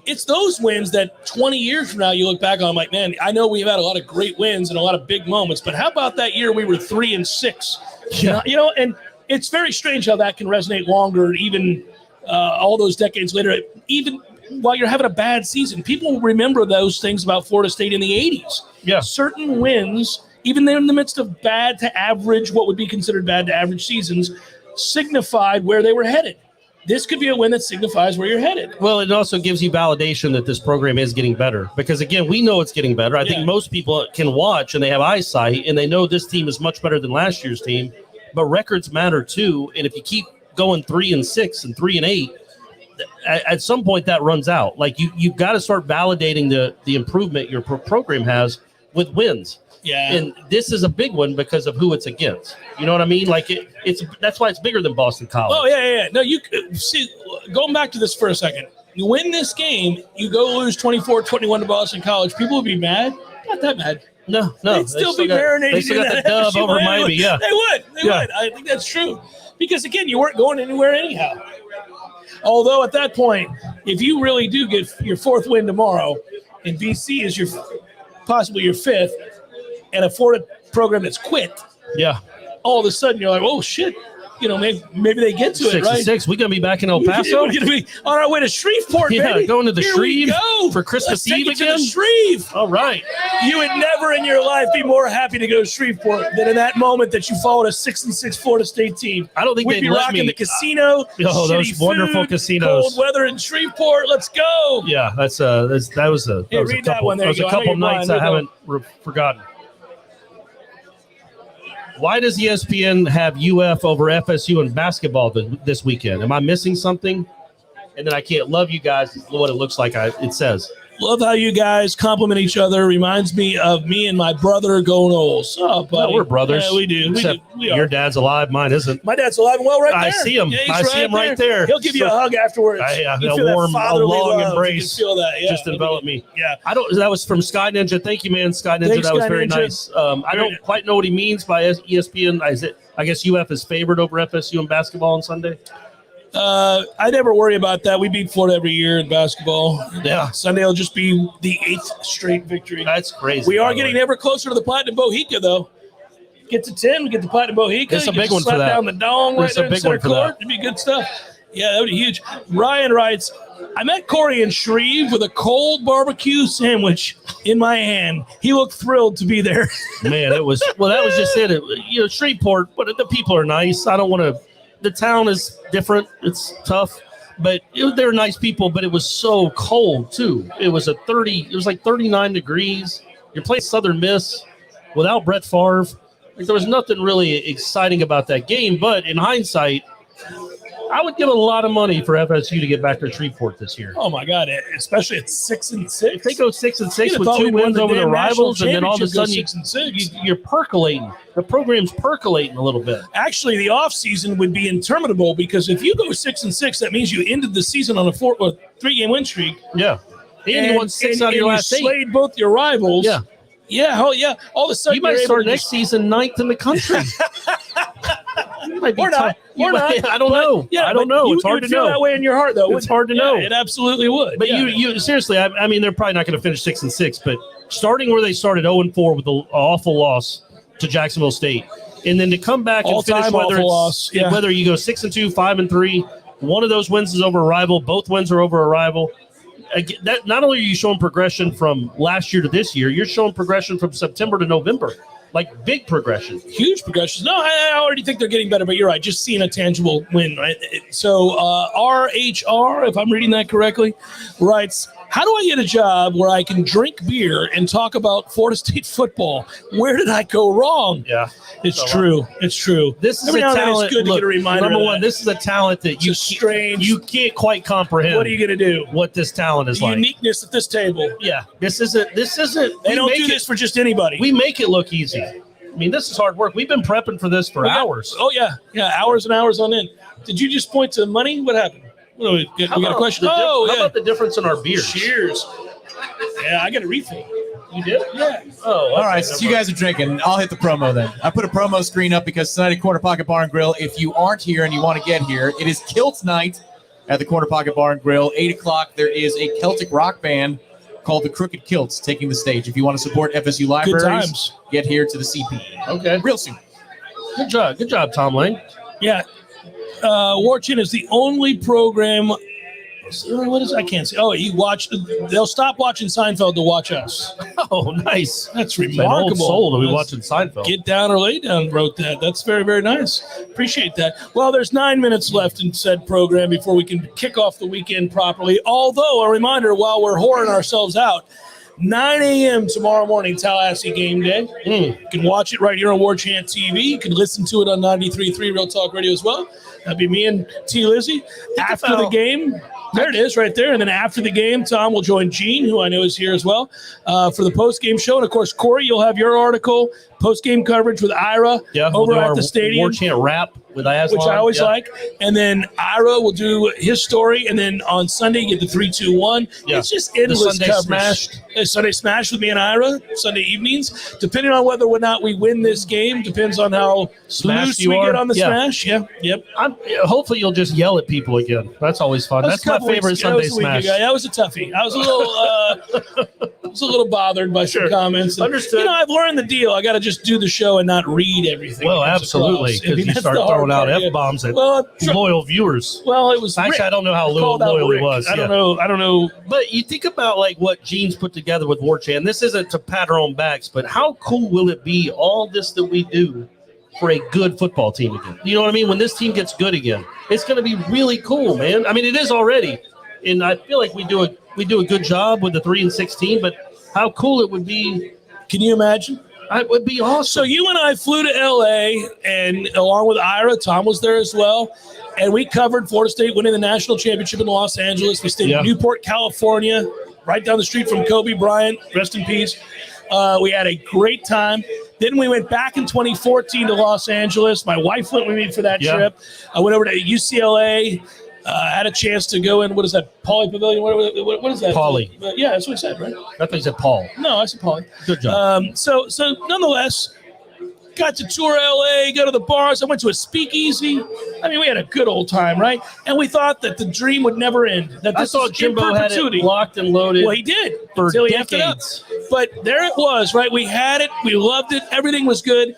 it's those wins that 20 years from now you look back on like, man, I know we've had a lot of great wins and a lot of big moments, but how about that year we were 3-6? Yeah. And it's very strange how that can resonate longer, even all those decades later, even while you're having a bad season. People remember those things about Florida State in the 80s. Yeah. Certain wins, even in the midst of bad to average, what would be considered bad to average seasons, signified where they were headed. this could be a win that signifies where you're headed. Well, it also gives you validation that this program is getting better because, again, we know it's getting better. I think most people can watch and they have eyesight and they know this team is much better than last year's team, but records matter too. And if you keep going 3-6 and 3-8, at some point that runs out. Like you've got to start validating the improvement your program has with wins. Yeah. And this is a big one because of who it's against. You know what I mean? Like it's that's why it's bigger than Boston College. Oh, yeah. No, you see, going back to this for a second. You win this game, you go lose 24-21 to Boston College. People would be mad. Not that mad. No. They'd still be marinating. They still got the dub over Miami. Yeah. They would. I think that's true. Because, again, you weren't going anywhere anyhow. Although at that point, if you really do get your fourth win tomorrow, and BC is possibly your fifth, and a Florida program that's quit, all of a sudden you're like, oh shit, maybe they get to it, right? 6-6. We're gonna be back in El Paso. We're gonna be on our way to Shreveport, baby. Going to the Here Shreve for Christmas Eve again. To the Shreve. All right. You would never in your life be more happy to go to Shreveport than in that moment that you followed a 6-6 Florida State team. I don't think we'd be rocking the casino. Those wonderful casinos. Cold weather in Shreveport. Let's go. Yeah, that was a couple nights I haven't forgotten. Why does ESPN have UF over FSU in basketball this weekend? Am I missing something? And then I can't love you guys. What it looks like. It says. Love how you guys compliment each other. Reminds me of me and my brother go Noles. Oh, buddy. No, we're brothers. Yeah, we do. We are. Your dad's alive. Mine isn't. My dad's alive and well right there. I see him. Yeah, I see him right there. He'll give you a hug afterwards. A warm, long embrace. You feel that. Yeah, just envelop me. Yeah. That was from Sky Ninja. Thank you, man. Sky Ninja. Thanks, that was Sky very Ninja. nice. I don't quite know what he means by ESPN. I guess UF is favored over FSU in basketball on Sunday. I never worry about that. We beat Florida every year in basketball. Yeah. Sunday will just be the 8th straight victory. That's crazy. We are getting ever closer to the Platinum Bohica, though. Get to 10, we get the Platinum Bohica. It's a big one for that. Slap down the dome right there in center for court. that. It'd be good stuff. Yeah, that would be huge. Ryan writes, I met Corey in Shreve with a cold barbecue sandwich in my hand. He looked thrilled to be there. Man, that was just it. Shreveport, but the people are nice. I don't want to. The town is different. It's tough, but they're nice people. But it was so cold too. It was like 39 degrees. You're playing Southern Miss without Brett Favre. Like, there was nothing really exciting about that game. But in hindsight, I would give a lot of money for FSU to get back to Shreveport this year. Oh my God! Especially at 6-6. If they go 6-6 with 2 wins over the rivals, and then all of a sudden you're percolating. The program's percolating a little bit. Actually, the offseason would be interminable because if you go 6-6, that means you ended the season on a 3-game win streak. Yeah, and you won 6 out of your last 8. You slayed both your rivals. Yeah. Yeah, oh yeah. All of a sudden, you might start next season 9th in the country. We're not. I don't know. Yeah, I don't know. It's hard to know. Feel that way in your heart, though. It's hard to know. It absolutely would. But you seriously, I mean, they're probably not going to finish 6-6. But starting where they started 0-4 with an awful loss to Jacksonville State, and then to come back and finish whether you go 6-2, 5-3, one of those wins is over a rival. Both wins are over a rival. That not only are you showing progression from last year to this year, you're showing progression from September to November, like big progression, huge progression. No, I already think they're getting better, but you're right. Just seeing a tangible win, right? So RHR, if I'm reading that correctly, writes, how do I get a job where I can drink beer and talk about Florida State football? Where did I go wrong? Yeah, it's true. It's true. This is a talent. It's good to get a reminder. Number one, this is a talent that you can't quite comprehend. What are you going to do? What this talent is like? Uniqueness at this table. Yeah, this isn't. They don't do this for just anybody. We make it look easy. I mean, this is hard work. We've been prepping for this for hours. Yeah, hours and hours on end. Did you just point to money? What happened? We got a question. How about the difference in our beers? Cheers. Yeah, I got a refill. You did? Yeah. Oh, all right. Since you guys are drinking, I'll hit the promo then. I put a promo screen up because tonight at Corner Pocket Bar and Grill, if you aren't here and you want to get here, it is Kilt night at the Corner Pocket Bar and Grill. 8 o'clock, there is a Celtic rock band called the Crooked Kilts taking the stage. If you want to support FSU libraries, get here to the CP. Okay. Real soon. Good job, Tom Lane. Yeah. Warchant is the only program What is? I can't see. Oh, they'll stop watching Seinfeld to watch us. Oh, nice. That's An old remarkable. soul to be watching Seinfeld. Get Down or Lay Down wrote that. That's very, very nice. Appreciate that. Well, there's 9 minutes left in said program before we can kick off the weekend properly. Although, a reminder, while we're whoring ourselves out, 9 a.m. tomorrow morning, Tallahassee game day. You can watch it right here on Warchant TV. You can listen to it on 93.3 Real Talk Radio as well. That'd be me and T. Lizzie. After the game, there it is right there. And then after the game, Tom will join Gene, who I know is here as well, for the post-game show. And, of course, Corey, you'll have your article, post-game coverage with Ira over at the stadium. Warchant rap with Aslan. Which I always like. And then Ira will do his story. And then on Sunday, you get the 3-2-1. Yeah. It's just endless Sunday coverage. Smash. Sunday Smash with me and Ira, Sunday evenings. Depending on whether or not we win this game, depends on how loose we get on the Smash. Yeah, yep. Hopefully you'll just yell at people again. That's always fun. That's my favorite Sunday Smash. That was a toughie. I was a little bothered by some comments. And, Understood. I've learned the deal. I got to just do the show and not read everything. Well, absolutely, because you start throwing out F-bombs at loyal viewers. Well, it was actually, I don't know how loyal he was. I don't know. But you think about like what Gene's put together with Warchant. This isn't to pat our own backs, but how cool will it be, all this that we do, for a good football team again? You know what I mean? When this team gets good again, it's going to be really cool, man. I mean, it is already, and I feel like we do a good job with the 3-16. But how cool it would be! Can you imagine? It would be awesome. So you and I flew to L.A. and along with Ira, Tom was there as well, and we covered Florida State winning the national championship in Los Angeles. We stayed in Newport, California, right down the street from Kobe Bryant. Rest in peace. We had a great time. Then we went back in 2014 to Los Angeles. My wife went with me for that trip. I went over to UCLA. Had a chance to go in. What is that? Pauley Pavilion? What is that? Pauley. Yeah, that's what I said, right? I thought you said Paul. No, I said Pauley. Good job. So nonetheless, got to tour LA, go to the bars. I went to a speakeasy. I mean, we had a good old time, right? And we thought that the dream would never end. That I thought Jimbo had it locked and loaded. Well, he did for until he decades. effed it up. But there it was, right? We had it. We loved it. Everything was good.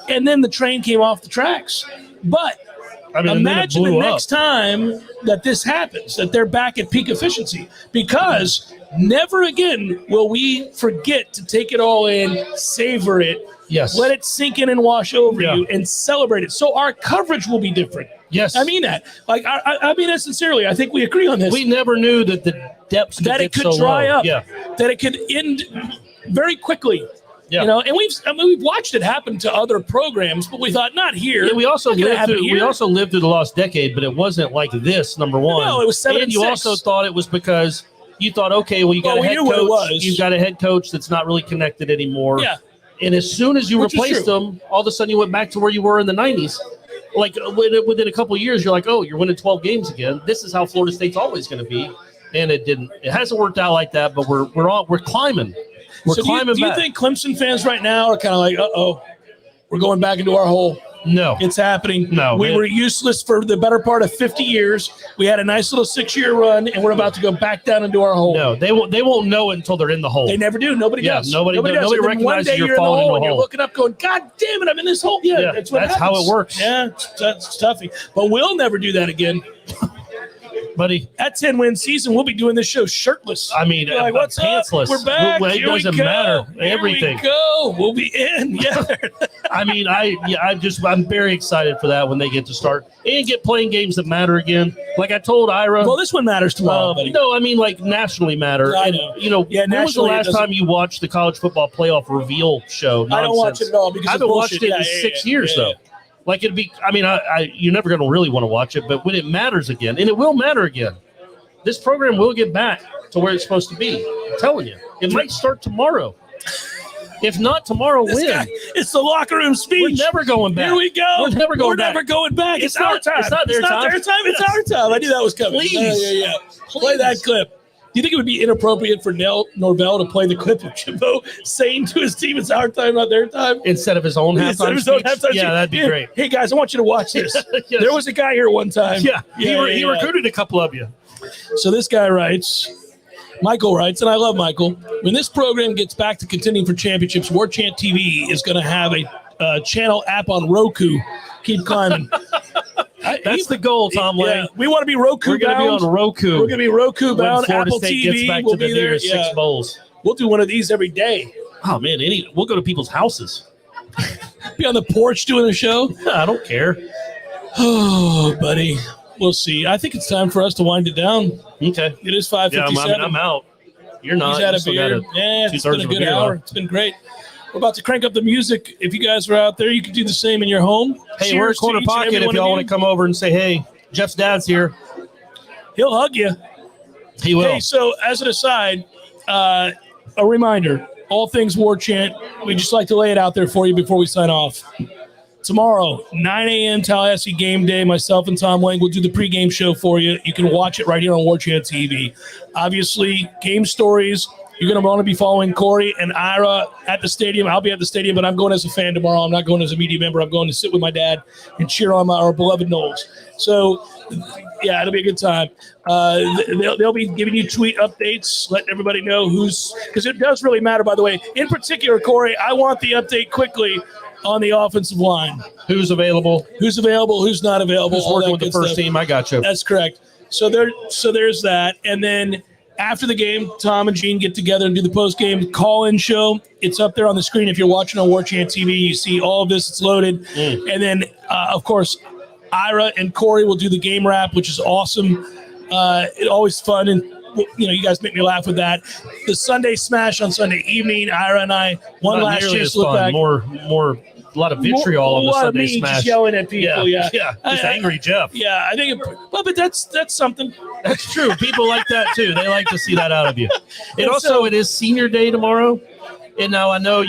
And then the train came off the tracks. But imagine the next time that this happens, that they're back at peak efficiency, because never again will we forget to take it all in, savor it, let it sink in and wash over you, and celebrate it. So our coverage will be different. Yes. I mean that. Like, I mean that sincerely. I think we agree on this. We never knew that the depths could that it could so dry low. up, that it could end very quickly. Yeah. You know, and we've watched it happen to other programs, but we thought not here. Yeah, we also lived through the lost decade, but it wasn't like this. Number one, no, it was 7 and you 6. Also thought it was because you thought, okay, well, you got a head coach. You've got a head coach that's not really connected anymore. Yeah. And as soon as you replaced them, all of a sudden you went back to where you were in the 90s. Like within a couple of years, you're like, oh, you're winning 12 games again. This is how Florida State's always going to be, and it didn't. It hasn't worked out like that, but we're climbing. We're climbing do you think Clemson fans right now are kind of like, we're going back into our hole? No. It's happening. No. We were useless for the better part of 50 years. We had a nice little 6-year run, and we're about to go back down into our hole. No, they won't know it until they're in the hole. They never do. Nobody does. Nobody recognizes one day you're falling in the hole. And you're looking up going, God damn it, I'm in this hole. Yeah, that's what happens. How it works. Yeah, that's toughy. But we'll never do that again. Buddy, that 10-win season, we'll be doing this show shirtless. I mean, like, what's pantsless. Up? We're back. It doesn't matter. Everything. Here we go. We'll be in. Yeah. I mean, I'm very excited for that when they get to start and get playing games that matter again. Like I told Ira. Well, this one matters tomorrow, buddy. No, I mean like nationally matter. I know. When was the last time you watched the college football playoff reveal show? I don't watch it at all because I haven't watched it in 6 years though. Like it'd be. I mean, you're never going to really want to watch it, but when it matters again, and it will matter again. This program will get back to where it's supposed to be. I'm telling you. It might start tomorrow. If not tomorrow, when? It's the locker room speech. We're never going back. Here we go. We're never going back. It's our time. It's not their time. It's our time. I knew that was coming. Please. Yeah. Play that clip. Do you think it would be inappropriate for Norvell to play the clip of Jimbo saying to his team, it's our time, not their time? Instead of his own halftime speech? Yeah, that'd be great. Hey, guys, I want you to watch this. Yes. There was a guy here one time. Yeah, he recruited a couple of you. So this guy Michael writes, and I love Michael, when this program gets back to contending for championships, Warchant TV is going to have a channel app on Roku. Keep climbing. That's the goal, Tom Lang. Yeah, we want to be Roku We're going to be bound. on Roku. We're going to be Roku when bound. Florida Apple State TV. gets back We'll to the be there. nearest 6 bowls. We'll do one of these every day. Oh, man. We'll go to people's houses. Be on the porch doing a show. I don't care. Oh, buddy. We'll see. I think it's time for us to wind it down. Okay. It is 5:57. Yeah, I'm out. You're not. He's had You a still beer. got Yeah, it's been a 2/3 of good beer hour. left. It's been great. We're about to crank up the music. If you guys are out there, you can do the same in your home. Hey, we're at Corner Pocket if y'all want to come over and say, hey, Jeff's dad's here. He'll hug you. He will. Hey, so as an aside, a reminder, all things Warchant, we just like to lay it out there for you before we sign off. Tomorrow, 9 a.m. Tallahassee game day. Myself and Tom Lang will do the pregame show for you. You can watch it right here on Warchant TV. Obviously, game stories. You're going to want to be following Corey and Ira at the stadium. I'll be at the stadium, but I'm going as a fan tomorrow. I'm not going as a media member. I'm going to sit with my dad and cheer on our beloved Noles. So, yeah, it'll be a good time. They'll be giving you tweet updates, letting everybody know because it does really matter, by the way. In particular, Corey, I want the update quickly on the offensive line. Who's available? Who's available? Who's not available? Who's working with the first team? I got you. That's correct. So there's that. And then after the game, Tom and Gene get together and do the post-game call-in show. It's up there on the screen. If you're watching on Warchant TV, you see all of this. It's loaded. And then, of course, Ira and Corey will do the game wrap, which is awesome. It's always fun. And, you guys make me laugh with that. The Sunday Smash on Sunday evening, Ira and I, one last chance to look back. A lot of vitriol on the Sunday Smash. Just yelling at people, yeah. Just angry Jeff. Yeah, I think but that's something. That's true. People like that too. They like to see that out of you. It is senior day tomorrow. And now I know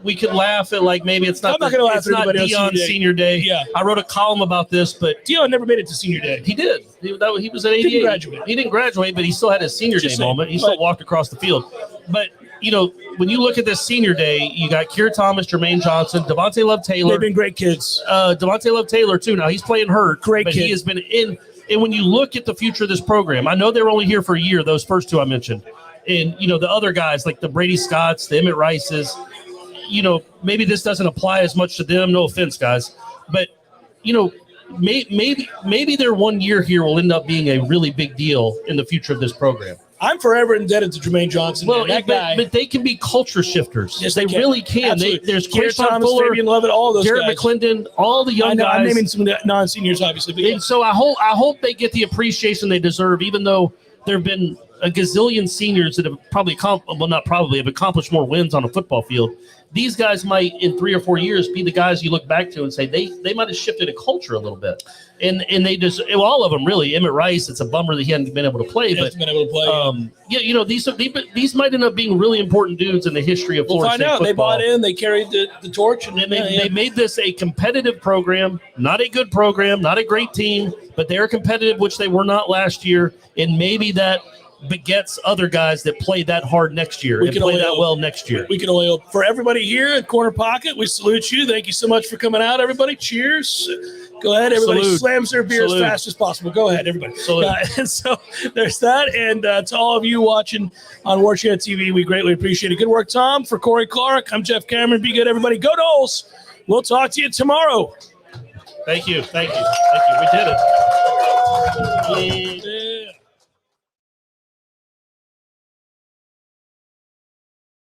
we could laugh at maybe it's not. I'm not going to laugh it's at not anybody else Deion's senior day. Yeah, I wrote a column about this, but Deion never made it to senior day. He did. He was at 88. He didn't graduate, but he still had his senior day moment. He still walked across the field. But when you look at this senior day, you got Keir Thomas, Jermaine Johnson, Devontae Love Taylor. They've been great kids. Devontae Love Taylor too. Now he's playing hurt. Great kid. He has been in. And when you look at the future of this program, I know they were only here for a year. Those first two I mentioned, and the other guys like the Brady Scotts, the Emmett Rices. Maybe this doesn't apply as much to them. No offense, guys, but maybe their 1 year here will end up being a really big deal in the future of this program. I'm forever indebted to Jermaine Johnson. Well, that guy. But they can be culture shifters. Yes, they really can. There's Keir Thomas, Fuller, Fabian Lovett, all those Garrett guys. McClendon, all the young guys. I'm naming some non-seniors, obviously. But and so I hope they get the appreciation they deserve, even though there have been a gazillion seniors that have have accomplished more wins on a football field. These guys might, in 3 or 4 years, be the guys you look back to and say they might have shifted a culture a little bit. And they just all of them really. Emmett Rice, it's a bummer that he hadn't been able to play. These might end up being really important dudes in the history of Florida State football. They bought in, they carried the torch, and they made this a competitive program, not a good program, not a great team, but they're competitive, which they were not last year, and maybe that begets other guys that play that hard next year and play that well next year. We can only hope. For everybody here at Corner Pocket, we salute you. Thank you so much for coming out, everybody. Cheers. Go ahead. Everybody slams their beer as fast as possible. Go ahead, everybody. And so there's that. And to all of you watching on Warchant TV, we greatly appreciate it. Good work, Tom. For Corey Clark, I'm Jeff Cameron. Be good, everybody. Go Noles. We'll talk to you tomorrow. Thank you. We did it.